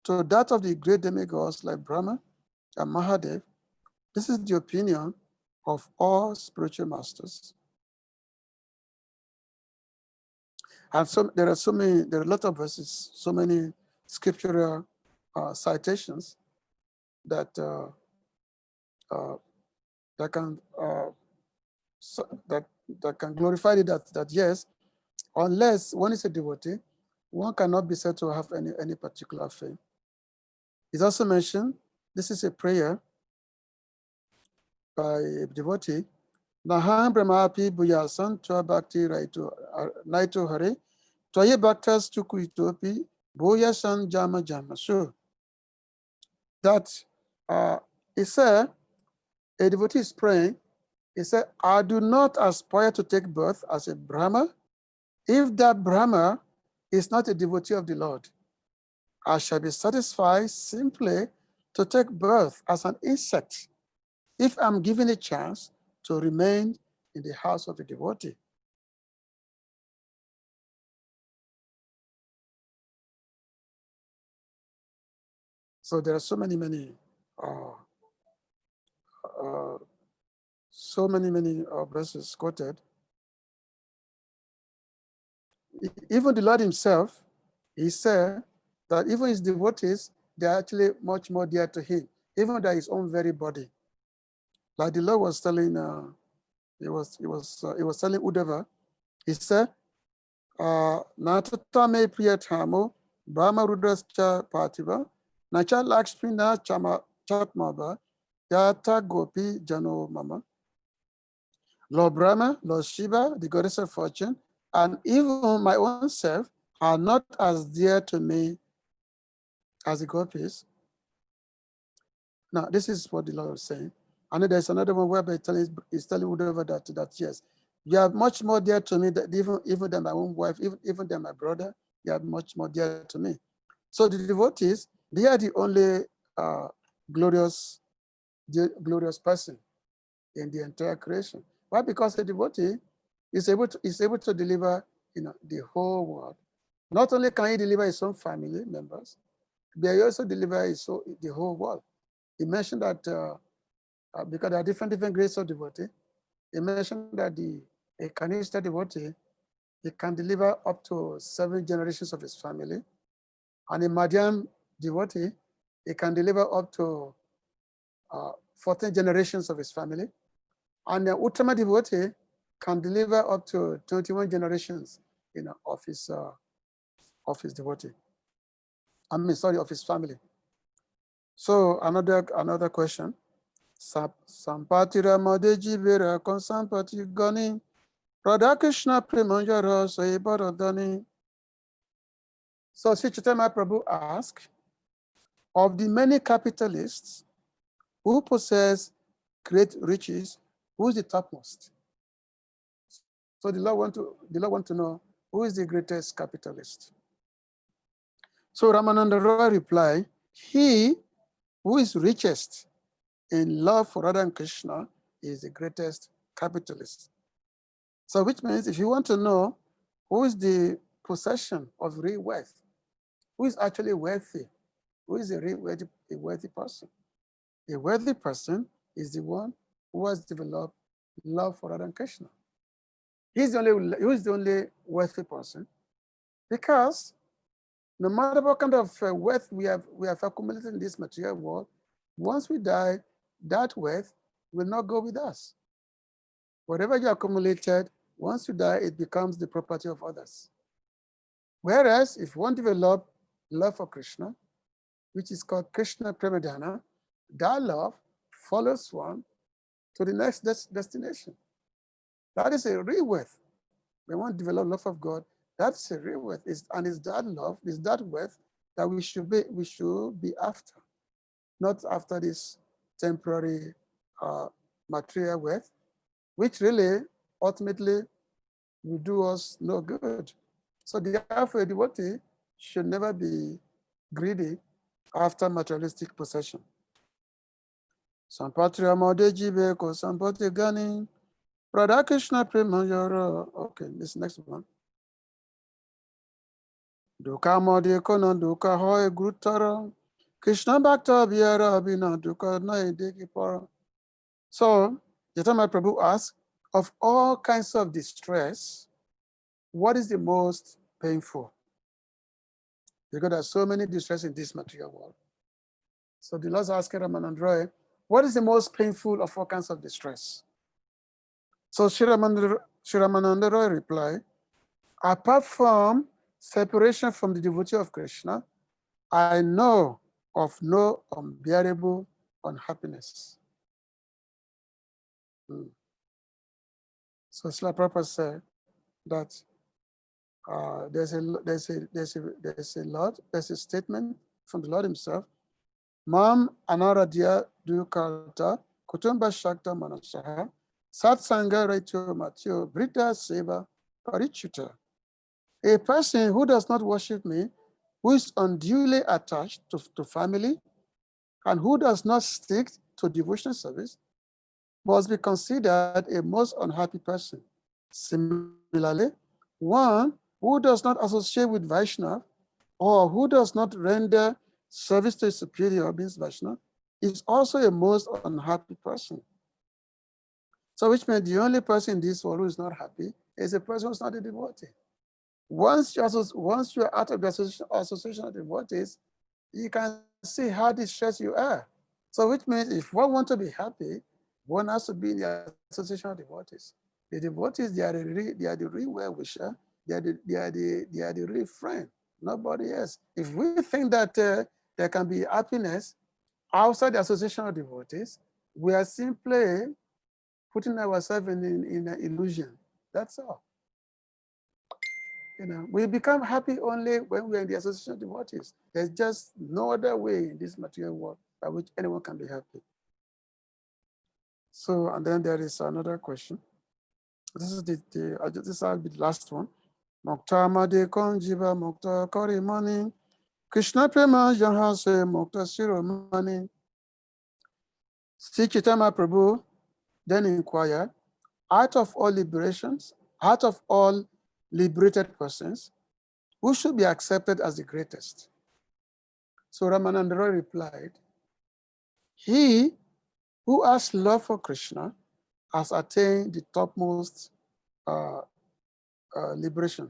to that of the great demigods like Brahma and Mahadev. This is the opinion of all spiritual masters. And so there are a lot of verses, so many scriptural citations that that can glorify it, that yes, unless one is a devotee, one cannot be said to have any particular fame. It's also mentioned, this is a prayer by a devotee, Naham Brahmapi Buyasan Twa Bhakti Naito Hare, Twaye Bhaktas Tukuitopi, Buyasan Jama Jama. So that he said, a devotee is praying, he said, I do not aspire to take birth as a Brahma. If that Brahma is not a devotee of the Lord, I shall be satisfied simply to take birth as an insect if I'm given a chance to remain in the house of a devotee. So there are so many verses quoted. Even the Lord himself, he said that even his devotees, they're actually much more dear to him, even than his own very body. Like the Lord was telling, he was telling Uddhava, he said, Natatame Priyatamo, Brahma Rudrascha Pativa, Nacha Lakshmina Chama Chatmaba, Yata Gopi Jano Mama. Lord Brahma, Lord Shiva, the goddess of fortune, and even my own self are not as dear to me as the gopis. Now, this is what the Lord is saying. And then there's another one where he's telling Uddhava that yes, you are much more dear to me that even than my own wife, even than my brother, you are much more dear to me. So the devotees, they are the only glorious person in the entire creation. Why? Because the devotee is able to deliver the whole world. Not only can he deliver his own family members, but he also delivers the whole world. He mentioned that because there are different grades of devotee, he mentioned that a Kanishta devotee, he can deliver up to 7 generations of his family. And a Madhyam devotee, he can deliver up to 14 generations of his family. And the Uttama devotee, can deliver up to 21 generations, of his devotee. I mean, sorry, of his family. So another question. Sampati Ramadeji Vera Konsampati Gani Radha Krishna Premanjara Saibharadani. So Sri Chaitanya Prabhu asked, of the many capitalists who possess great riches, who is the topmost? So the Lord want to know, who is the greatest capitalist? So Ramananda Roy replied, he who is richest in love for Radha and Krishna is the greatest capitalist. So which means if you want to know who is the possession of real wealth, who is actually wealthy, who is a real wealthy person? A wealthy person is the one who has developed love for Radha and Krishna. He's the only wealthy person, because no matter what kind of wealth we have accumulated in this material world, once we die, that wealth will not go with us. Whatever you accumulated, once you die, it becomes the property of others. Whereas if one develop love for Krishna, which is called Krishna Premadana, that love follows one to the next destination. That is a real wealth. When one develop love of God, that's a real wealth. And it's that love, it's that wealth that we should be after, not after this temporary material wealth, which really ultimately will do us no good. So therefore, a devotee should never be greedy after materialistic possession. Sampati Ramadeji Beko, Sampati Gani, Radha Krishna Premanjara. Okay, this next one. Duka Modi Kona Duka Hoy Gurutara, Krishna Bhakta Biara Abhina Duka Naideki Para. So, Chaitanya Prabhu asked, of all kinds of distress, what is the most painful? Because there's so many distress in this material world. So the Lord's asking Ramananda Roy, what is the most painful of all kinds of distress? So Sri Ramananda Roy replied, apart from separation from the devotee of Krishna, I know of no unbearable unhappiness. So Srila Prabhupada said that there's a statement from the Lord himself, Mam Anaradya Dukalta Kutumba Shakta Manasaha Satsanga Raityo Matyo Brita Seva Parichuta. A person who does not worship me, who is unduly attached to family, and who does not stick to devotional service, must be considered a most unhappy person. Similarly, one who does not associate with Vaishnava, or who does not render service to a superior, means Vaishnava, is also a most unhappy person. So which means the only person in this world who is not happy is a person who is not a devotee. Once you're out of the association of devotees, you can see how distressed you are. So which means if one wants to be happy, one has to be in the association of devotees. The devotees, they are the real well-wisher, they are the real friend, nobody else. If we think that there can be happiness outside the association of devotees, we are simply putting ourselves in an illusion. That's all. We become happy only when we're in the association of devotees. There's just no other way in this material world by which anyone can be happy. So, and then there is another question. This is this will be the last one. Mokta Made Konjiva Mokta Kori Mani Krishna Prema Jahase Mokta Siro Mani. Sri Chaitanya Prabhu then inquired, out of all liberations, out of all liberated persons, who should be accepted as the greatest? So Ramananda Roy replied, he who has love for Krishna has attained the topmost liberation.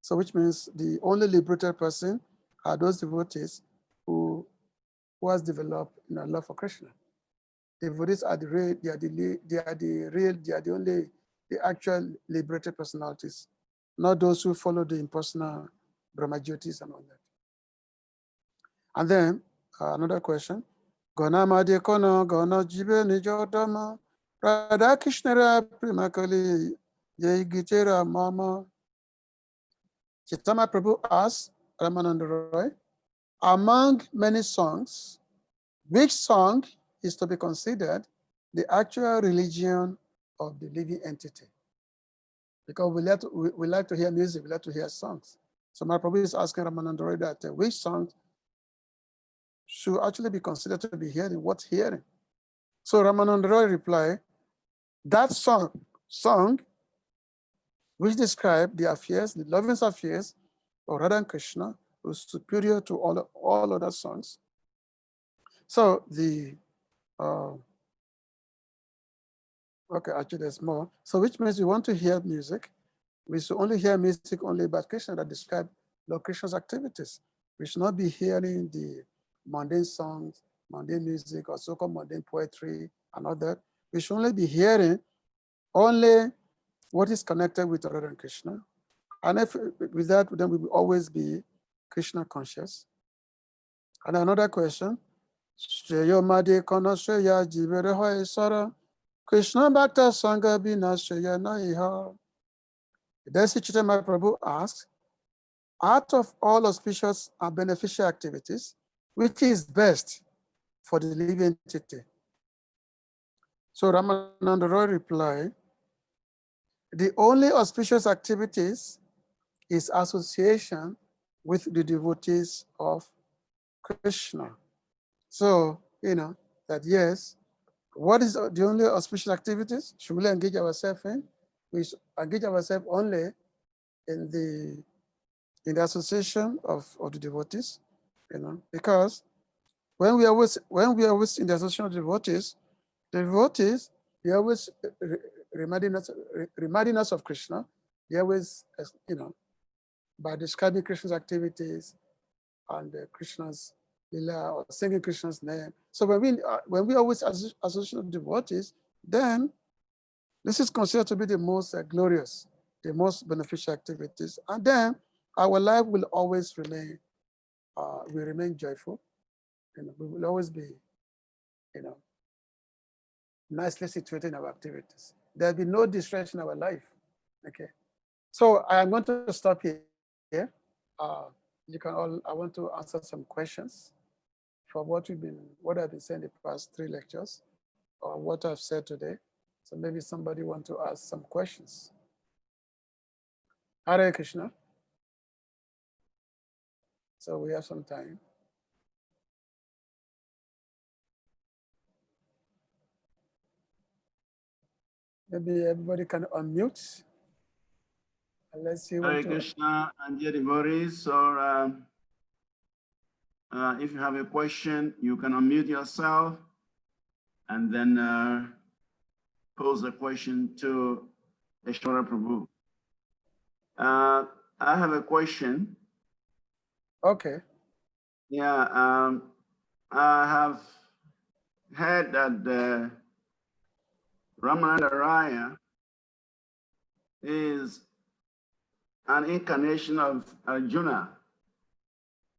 So which means the only liberated person are those devotees who has developed love for Krishna. devotees are the real, they are the only, the actual liberated personalities, not those who follow the impersonal Brahmajyotis and all that. And then another question. Gona Madhya Kono, Gona Jibe Nijodama, Radha Krishnara Primakali, Ye Gitera Mama. Chaitanya Prabhu asked Ramananda Roy, among many songs, which song is to be considered the actual religion of the living entity? Because we like to hear music, we like to hear songs. So my Prabhu is asking Ramananda Roy that which song should actually be considered to be hearing, what's hearing? So Ramananda Roy replied, that song which described the affairs, the loving affairs of Radha and Krishna, was superior to all other songs. So the, okay, actually there's more. So which means we want to hear music. We should only hear music only about Krishna that describe Lord Krishna's activities. We should not be hearing the mundane songs, mundane music, or so-called mundane poetry and all that. We should only be hearing only what is connected with Radha and Krishna. And if with that, then we will always be Krishna conscious. And another question, Shreya Madhe Kono Shreya Jivere Hoy Sara, Krishna Bhakta Sangha Bina Shreya Naiha. Desi Chaitanya Prabhu asks, out of all auspicious and beneficial activities, which is best for the living entity? So Ramananda Roy replied, the only auspicious activities is association with the devotees of Krishna. So, that yes, what is the only auspicious activities should we engage ourselves in? We should engage ourselves only in the association of the devotees, because when we are always in the association of the devotees, they always reminding us of Krishna. They always, by describing Krishna's activities and Krishna's lila or singing Krishna's name. So when we always associate with devotees, then this is considered to be the most glorious, the most beneficial activities, and then our life will always remain, we remain joyful. We will always be, nicely situated in our activities. There'll be no distress in our life. Okay. So I'm going to stop here. You can all, I want to answer some questions for what I've been saying the past 3 lectures, or what I've said today. So maybe somebody want to ask some questions. Hare Krishna. So we have some time. Maybe everybody can unmute. Unless you want Hare to. Krishna and dear devotees, or if you have a question, you can unmute yourself and then pose a question to ISVARA Prabhu. I have a question. Okay. Yeah, I have heard that Ramananda Raya is an incarnation of Arjuna.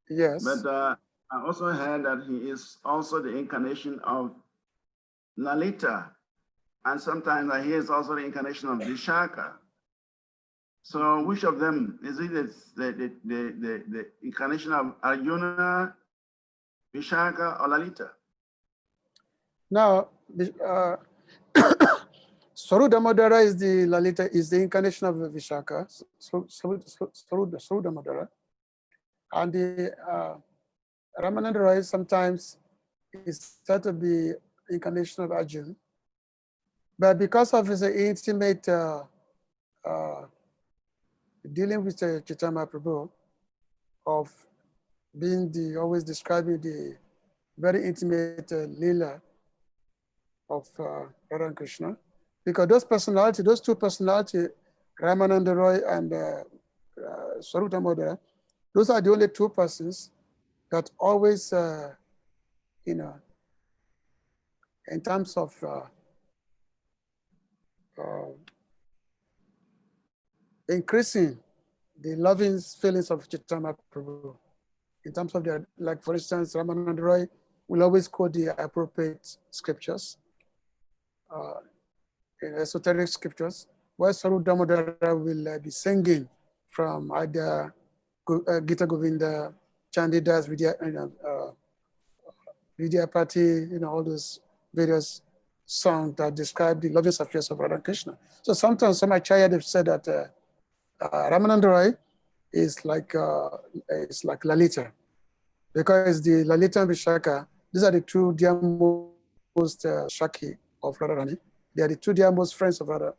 Yes. But I also heard that he is also the incarnation of Lalita. And sometimes I hear it's also the incarnation of Vishaka. So which of them is it? The incarnation of Arjuna, Vishaka, or Lalita? Now, Sarudamodara is the Lalita, is the incarnation of Vishaka, Sarudamodara. And the Ramananda Roy sometimes is said to be incarnation of Arjuna. But because of his intimate dealing with Chaitanya Prabhu, of being always describing the very intimate lila of Radha and Krishna, because those two personalities, Ramananda Roy and Swarup Damodara, those are the only 2 persons that always, in terms of increasing the loving feelings of Chaitanya Prabhu. In terms of their, like for instance, Ramananda Roy will always quote the appropriate scriptures, in esoteric scriptures, where Saru Damodara will be singing from either Gita Govinda, Chandidas, Vidya Pati, all those various songs that describe the loving affairs of Radha Krishna. So sometimes some acharyas have said that Ramananda Roy is like Lalita, because the Lalita and Vishaka, these are the two dear most Shaki of Radharani. They are the two dear most friends of Radharani.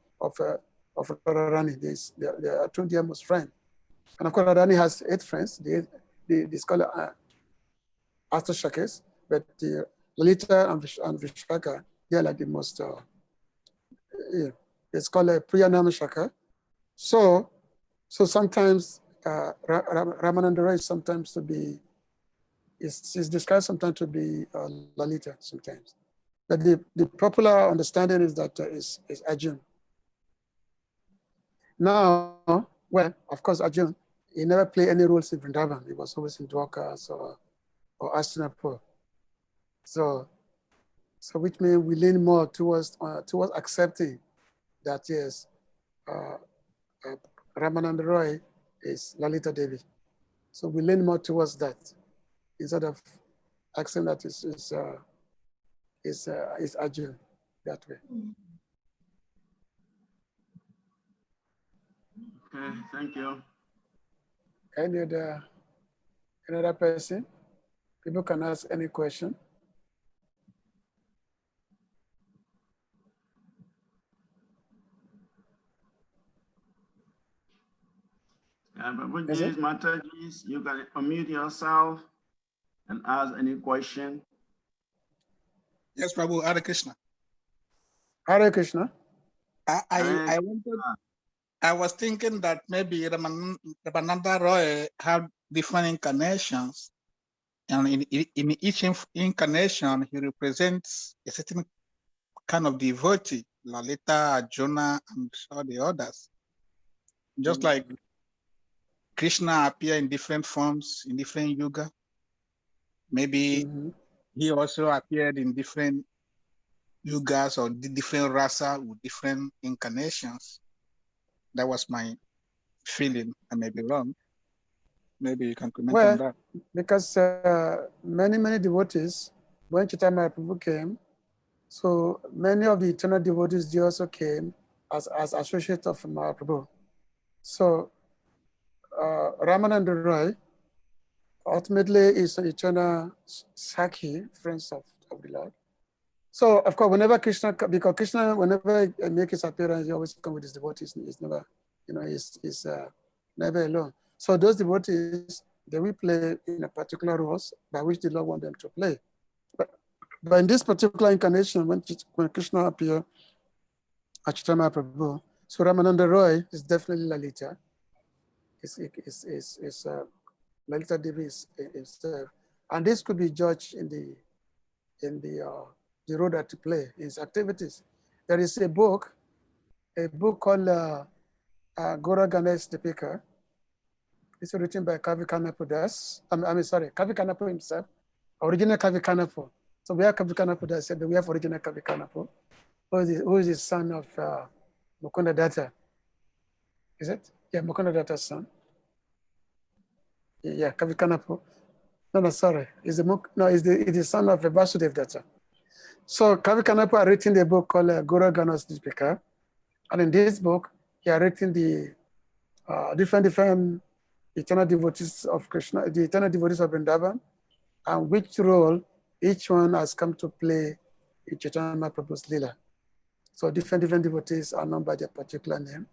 They are two dear most friends. And of course, Radharani has 8 friends. They call it Asta Shakis, but the Lalita and Vishaka, they are like the most, it's called a Priyanama Shaka. So sometimes Ramananda Roy is sometimes to be, is described sometimes to be Lalita sometimes. But the popular understanding is that is Arjun. Now, well, of course, Arjun, he never played any roles in Vrindavan. He was always in Dwarka or Astinapur. So which means we lean more towards accepting that yes, Ramananda Roy is Lalita Devi. So we lean more towards that instead of accepting that is Arjun that way. Okay, thank you. Any other person? People can ask any question. Prabhu Mataji, you can unmute yourself and ask any question. Yes, Prabhu, Hare Krishna. Hare Krishna. I was thinking that maybe Ramananda Roy had different incarnations, and in each incarnation, he represents a certain kind of devotee, Lalita, Arjuna, and all the others. Just like Krishna appear in different forms, in different yuga, maybe he also appeared in different yugas or different rasa with different incarnations. That was my feeling. I may be wrong. Maybe you can comment on that. Because many devotees, when Chaitanya Prabhu came, so many of the eternal devotees, they also came as associates of Mahaprabhu. So Ramananda Roy ultimately is an eternal Sakhi, friends of the Lord. So of course, whenever Krishna, because Krishna, whenever he makes his appearance, he always comes with his devotees. He's never, he's never alone. So those devotees, they will play in a particular roles by which the Lord wants them to play. But in this particular incarnation, when Krishna appeared at Chaitanya Prabhu, so Ramananda Roy is definitely Lalita. Lalita Devi is himself, and this could be judged in the role that to play his activities. There is a book called Gora Ganesh Dipika. It's written by Kavi Kanapu Das. Kavi Kanapu himself, original Kavi Kanapu. So we have Kavi Kanapu Das, but we have original Kavi Kanapu, who is the son of Mukunda Datta. Is it? Yeah, Mukunda Datta's son. Yeah, Kavi Kanapu. No, sorry. It's the son of Vasudev Datta. So Kavi Kanapu had written the book called Gora Ganesh Dipika. And in this book, he had written the different eternal devotees of Krishna, the eternal devotees of Vrindavan, and which role each one has come to play in Chaitanya Prabhu's Lila. So different devotees are known by their particular name.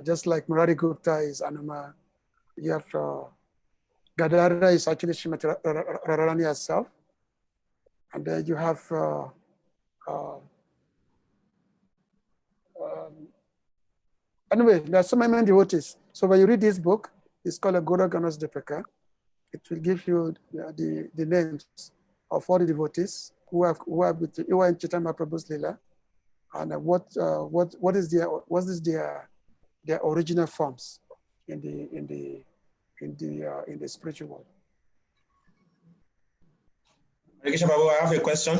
Just like Murari Gupta is Anuma, you have Gadara is actually Srimati Radharani herself. And then you have anyway, there are so many devotees. So when you read this book, it's called a Gora Ganesh Dipika. It will give you the names of all the devotees who are in Chaitanya Prabhu's Lila, and what is their original forms in the spiritual world. Prabhu, I have a question.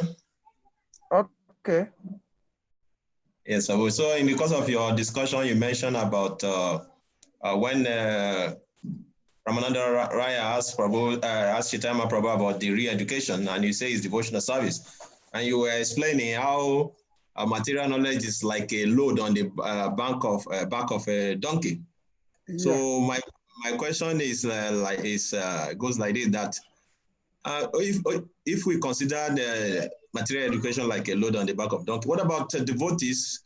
Okay. Yes, Prabhu. So in the course of your discussion, you mentioned about when Ramananda Raya asked Chaitanya Prabhu about the re-education, and you say it's devotional service, and you were explaining how material knowledge is like a load on the back of a donkey. Yeah. So my question is goes like this: that if we consider the material education like a load on the back of donkey, what about devotees?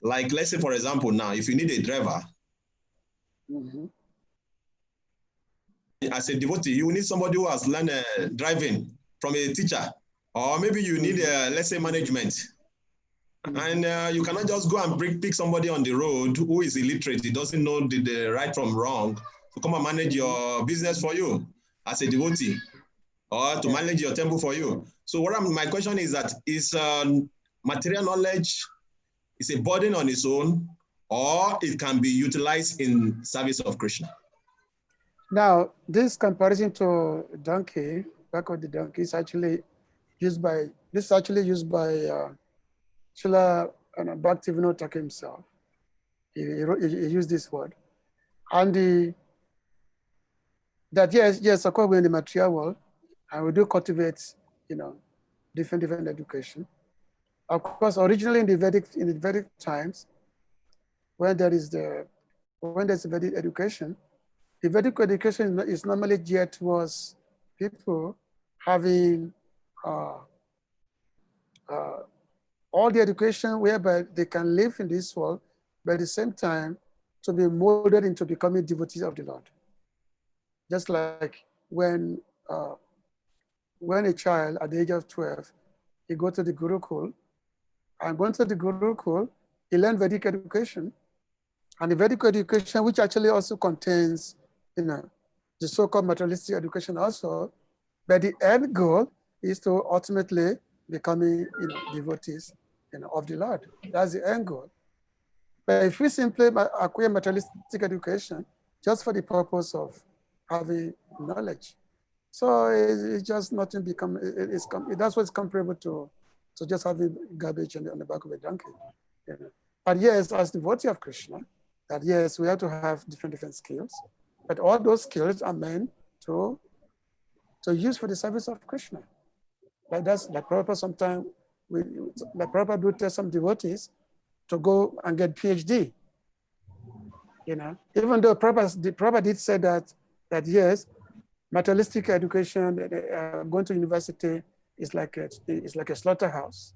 Like, let's say, for example, now, if you need a driver, as a devotee, you need somebody who has learned driving from a teacher, or maybe you need, let's say, management. And you cannot just go and pick somebody on the road who is illiterate, he doesn't know the right from wrong, to come and manage your business for you as a devotee, or to manage your temple for you. So my question is that, is material knowledge is a burden on its own, or it can be utilized in service of Krishna? Now, this comparison to donkey, back of the donkey, is actually used by Srila Bhaktivinoda Thakur himself. He used this word. And that yes, of course, we're in the material world, and we do cultivate, different education. Of course, originally in the Vedic times, when there's Vedic education, the Vedic education is normally geared towards people having all the education whereby they can live in this world, but at the same time to be molded into becoming devotees of the Lord. Just like when a child at the age of 12, he goes to the Gurukul, and going to the Gurukul, he learned Vedic education. And the Vedic education, which actually also contains, the so-called materialistic education also, but the end goal is to ultimately becoming, devotees, of the Lord. That's the end goal. But if we simply acquire materialistic education just for the purpose of having knowledge, so it's just nothing that's what's comparable to just having garbage on the back of a donkey. But yes, as devotee of Krishna, that yes, we have to have different skills, but all those skills are meant to use for the service of Krishna. Like Prabhupada sometimes, Prabhupada do tell some devotees to go and get PhD. Even though Prabhupada did say that yes, materialistic education, going to university is like a slaughterhouse.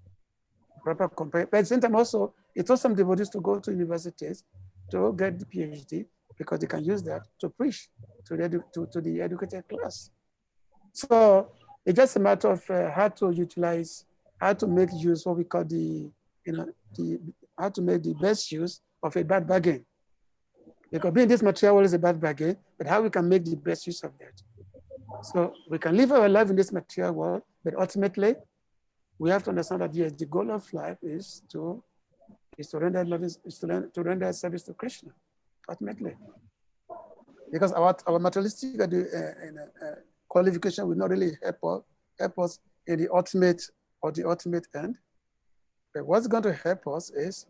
Prabhupada compared, but at the same time also, it taught some devotees to go to universities to get the PhD because they can use that to preach to the educated class. So it's just a matter of how to utilize, how to make use what we call how to make the best use of a bad bargain. Because being this material world is a bad bargain, but how we can make the best use of that. So we can live our life in this material world, but ultimately we have to understand that yes, the goal of life is to render service to Krishna, ultimately. Because our materialistic qualification will not really help us in the ultimate end. But what's going to help us is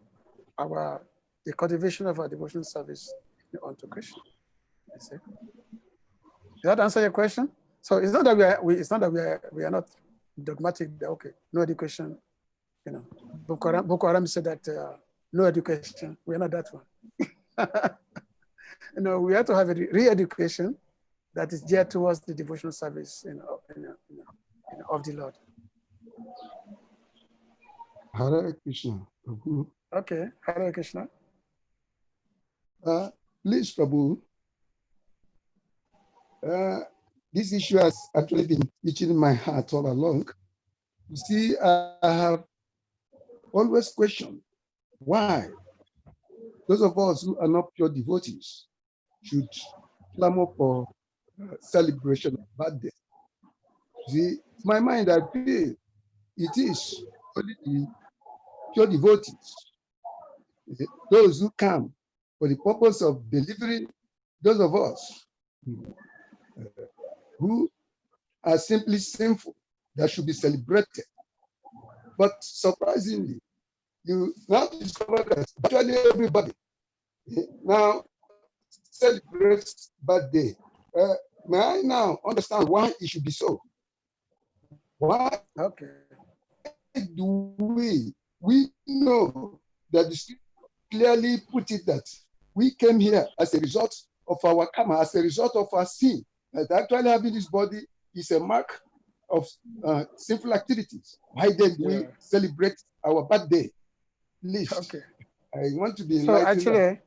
the cultivation of our devotional service unto Krishna. Does that answer your question? So it's not that we are not dogmatic. That, okay, no education. Boko Haram said that no education. We are not that one. We have to have a re-education that is geared towards the devotional service of the Lord. Hare Krishna, Prabhu. Okay, Hare Krishna. Please, Prabhu, this issue has actually been itching my heart all along. You see, I have always questioned why those of us who are not pure devotees should clamor for celebration of birthday. See, in my mind, I feel it is only the pure devotees, those who come for the purpose of delivering those of us who are simply sinful that should be celebrated. But surprisingly, you now discover that virtually everybody now celebrates birthday. May I now understand why it should be so? Why Okay. do we know that the scripture clearly put it that we came here as a result of our karma, as a result of our sin, that actually having this body is a mark of sinful activities. Why then do we celebrate our birthday? Please, Okay. I want to be So enlightened. actually,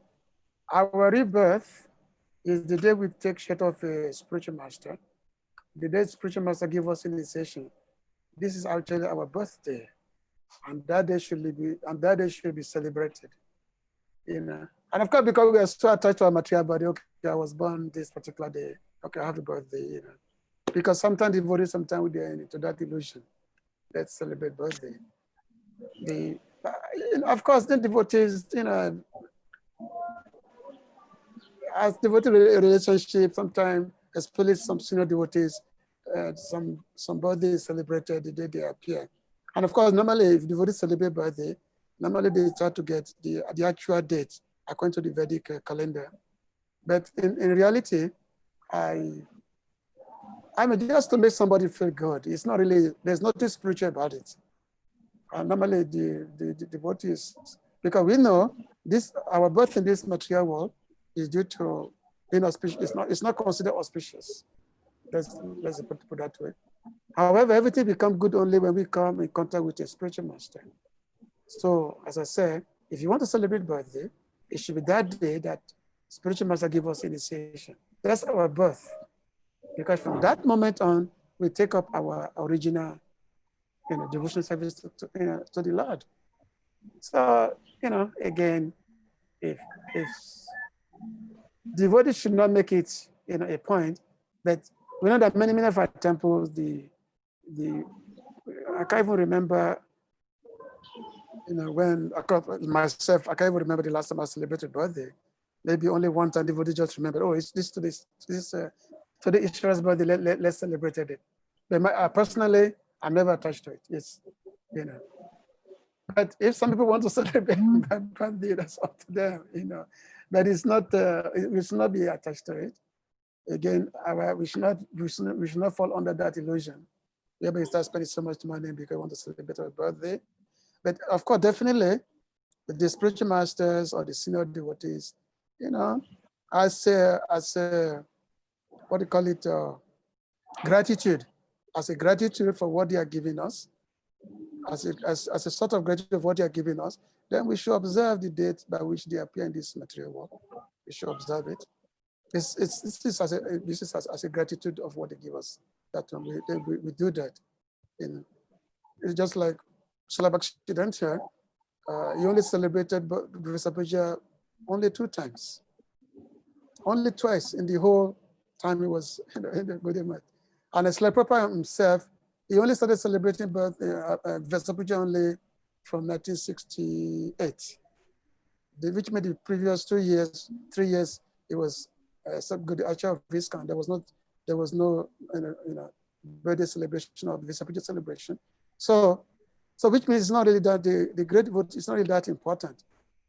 our rebirth is the day we take shape of a spiritual master. The day spiritual master give us initiation. This is actually our birthday, and that day should be celebrated. You know, and of course, because we are so attached to our material body, okay, I was born this particular day. Okay, I have a birthday. You know, because sometimes devotees, sometimes we are into that illusion. Let's celebrate birthday. Of course, the devotees, you know, as devotee relationship, sometimes, especially some senior devotees, some birthday is celebrated the day they appear. And of course, normally if devotees celebrate birthday, normally they try to get the actual date according to the Vedic calendar. But in reality, I mean, just to make somebody feel good. It's not really, there's nothing spiritual about it. And normally the devotees, because we know this, our birth in this material world is due to inauspicious. It's not considered auspicious. Let's put it that way. However, everything becomes good only when we come in contact with a spiritual master. So, as I said, if you want to celebrate birthday, it should be that day that spiritual master give us initiation. That's our birth. Because from that moment on, we take up our original, devotional service to the Lord. So, again, if devotees should not make it, a point, but we know that many of our temples, I can't even remember, when myself, I can't even remember the last time I celebrated birthday. Maybe only one time devotee just remembered, oh, it's today Ishvara's birthday, let's celebrate it. But personally, I'm never attached to it. It's, But if some people want to celebrate my birthday, that's up to them, But it's not, we should not be attached to it. Again, we should not fall under that illusion. Maybe start spending so much money because we want to celebrate our birthday. But of course, definitely, the spiritual masters or the senior devotees, as a what do you call it, gratitude, as a gratitude for what they are giving us, as a sort of gratitude of what they are giving us, then we should observe the date by which they appear in this material world. We should observe it. This is as a gratitude of what they give us. That we do that. It's just like Shalabhakshidanta, he only celebrated Vrisapuja only 2 times. Only twice in the whole time he was in the Gaudiya. And as Prabhupada himself, he only started celebrating Vrisapuja only from 1968, which made the previous 3 years, it was good Archer of Viscount. There was no birthday celebration or Vrisapuja celebration. So which means it's not really that the great devotee is not really that important.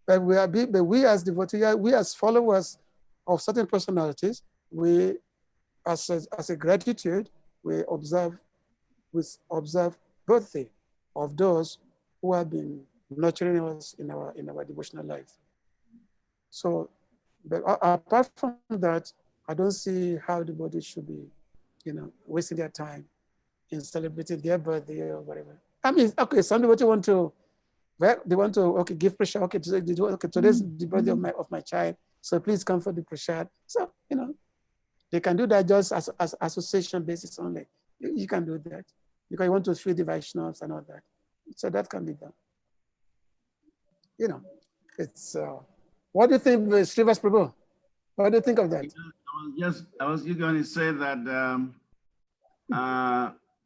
But we as devotees, we as followers of certain personalities, we as a gratitude, we observe birthday of those who have been nurturing us in our devotional life. So, but apart from that, I don't see how the body should be, wasting their time in celebrating their birthday or whatever. I mean, okay, some devotee want to give pressure. Okay, today's the birthday of my child, so please come for the prashad. So they can do that just as association basis only. You can do that because you want to feel the Vaishnavas and all that. So that can be done. It's what do you think, Srivas Prabhu? What do you think of that? I was just going to say that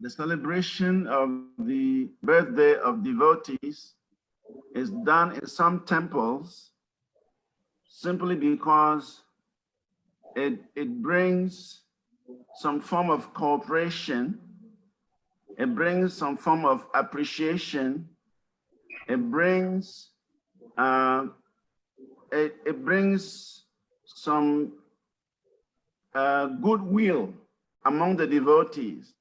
the celebration of the birthday of devotees is done in some temples simply because it brings some form of cooperation, it brings some form of appreciation, it brings it brings some goodwill among the devotees.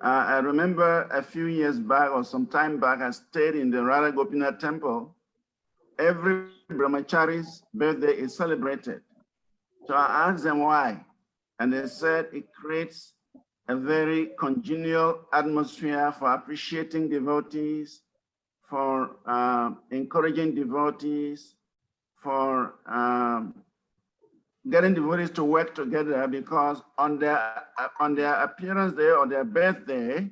I remember a few years back or some time back, I stayed in the Radha Gopinath temple. Every brahmachari's birthday is celebrated. So I asked them why, and they said it creates a very congenial atmosphere for appreciating devotees, for encouraging devotees, for getting devotees to work together, because on their appearance day or their birthday,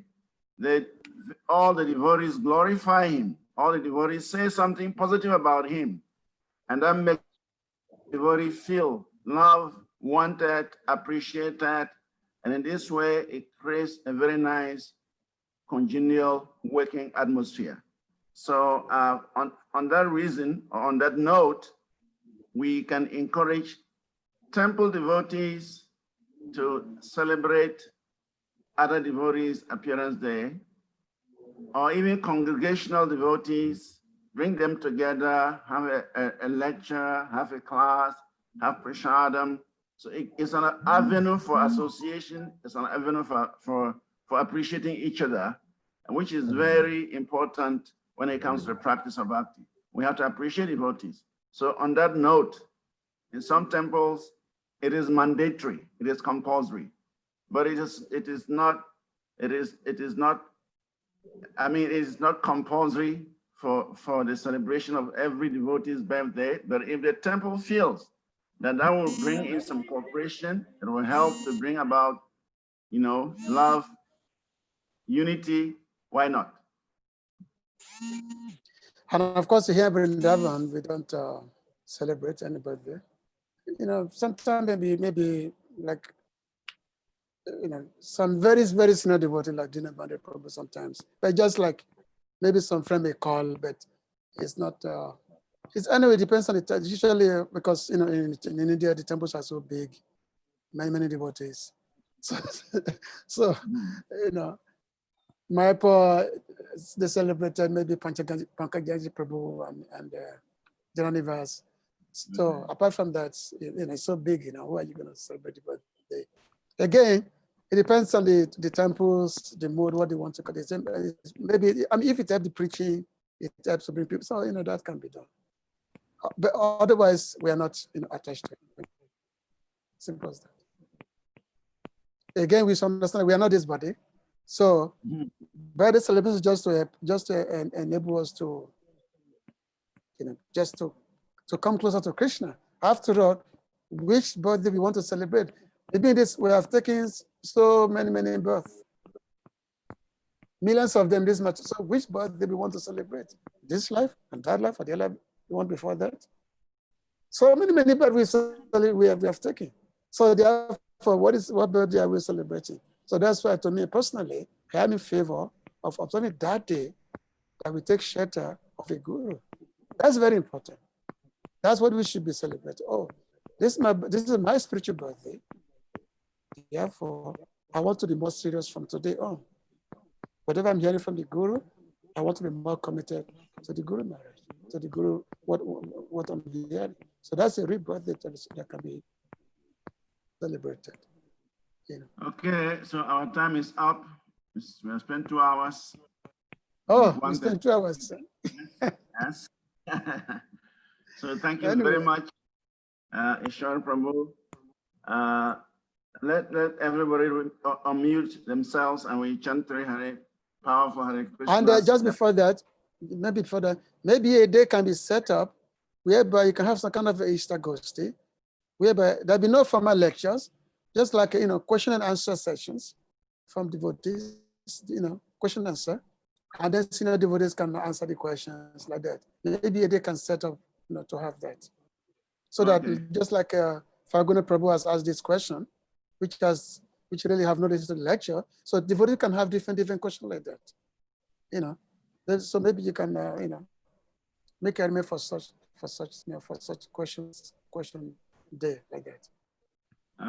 all the devotees glorify him. All the devotees say something positive about him, and that makes the devotee feel loved, wanted, appreciated, and in this way, it creates a very nice, congenial working atmosphere. So on that reason, or on that note, we can encourage temple devotees to celebrate other devotees' appearance day, or even congregational devotees, bring them together, have a lecture, have a class, have prasadam. So it's an avenue for association, it's an avenue for appreciating each other, which is very important when it comes to the practice of bhakti. We have to appreciate devotees. So on that note, in some temples, it is mandatory, it is compulsory, but it is not compulsory for the celebration of every devotee's birthday. But if the temple feels that will bring in some cooperation, it will help to bring about, love, unity, why not? And of course, here in Vrindavan, we don't celebrate any birthday. Sometimes maybe like, some very, very senior devotee like Dinabandha Prabhu sometimes, but just like maybe some friend may call, but it's not, it's anyway, it depends on the time. Usually, because, in India, the temples are so big, many devotees. So, Mayapur, they celebrated maybe Pankajaji Prabhu and Jananivas. So apart from that, it's so big, who are you going to celebrate the birthday? Again, it depends on the temples, the mood, what they want to call it. Maybe, if it helps the preaching, it helps to bring people. So, that can be done. But otherwise, we are not, attached to it. Simple as that. Again, we should understand we are not this body. So, birthday celebration is just to enable us to, just to come closer to Krishna. After all, which birthday we want to celebrate? Maybe we have taken so many births, millions of them this much. So which birthday we want to celebrate? This life and that life, or the life we want before that? So many birthdays we have taken. So therefore, what birthday are we celebrating? So that's why, to me personally, I am in favor of observing that day that we take shelter of a guru. That's very important. That's what we should be celebrating. Oh, this is my spiritual birthday. Therefore, I want to be more serious from today on. Whatever I'm hearing from the guru, I want to be more committed to the guru marriage, to the guru, what I'm hearing. So that's a real birthday that can be celebrated. Okay, so our time is up. We have spent 2 hours. Oh, we spent 2 hours. Yes. So thank you very much, Ishwara Prabhu. Let everybody unmute themselves and we chant Hare, powerful Hare Krishna. And just before that, maybe a day can be set up whereby you can have some kind of Easter Gosti, whereby there'll be no formal lectures, just like, question and answer sessions from devotees, question and answer. And then senior devotees can answer the questions like that. Maybe a day can set up, to have that. So that just like Faguna Prabhu has asked this question, which has which really have no relation to the lecture. So devotees can have different questions like that. You know, so maybe you can you know, make arrangement for such question day like that.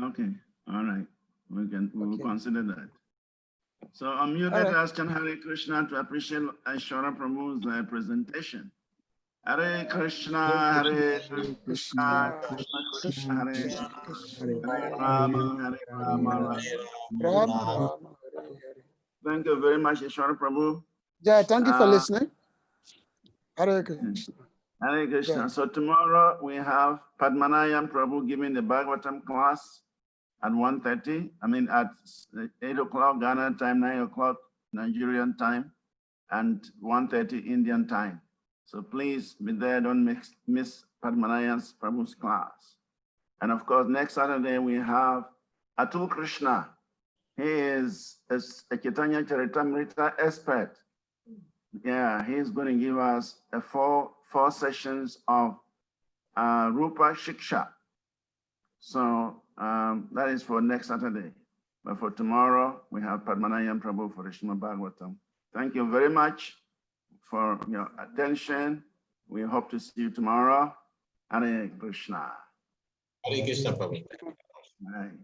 Okay, all right. We will Okay. consider that. So unmute, let us chant Hare Krishna to appreciate ISVARA Prabhu's presentation. Hare Krishna, Hare Krishna, Krishna Hare Hare Rama, Rama. Rama. Thank you very much, ISVARA Prabhu. Yeah, thank you for listening. Hare Krishna. Hare Krishna. Yeah. So tomorrow we have Padmanayam Prabhu giving the Bhagavatam class at 1:30. I mean at 8 o'clock Ghana time, 9 o'clock Nigerian time, and 1:30 Indian time. So please be there, don't miss Padmanayam's Prabhu's class. And of course, next Saturday we have Atul Krishna. He is a Chaitanya Charitamrita expert. Yeah, he's going to give us four sessions of Rupa Shiksha. So that is for next Saturday. But for tomorrow, we have Padmanayam Prabhu for Srimad Bhagavatam. Thank you very much for your attention. We hope to see you tomorrow. Hare Krishna. Hare Krishna, Prabhu. Right.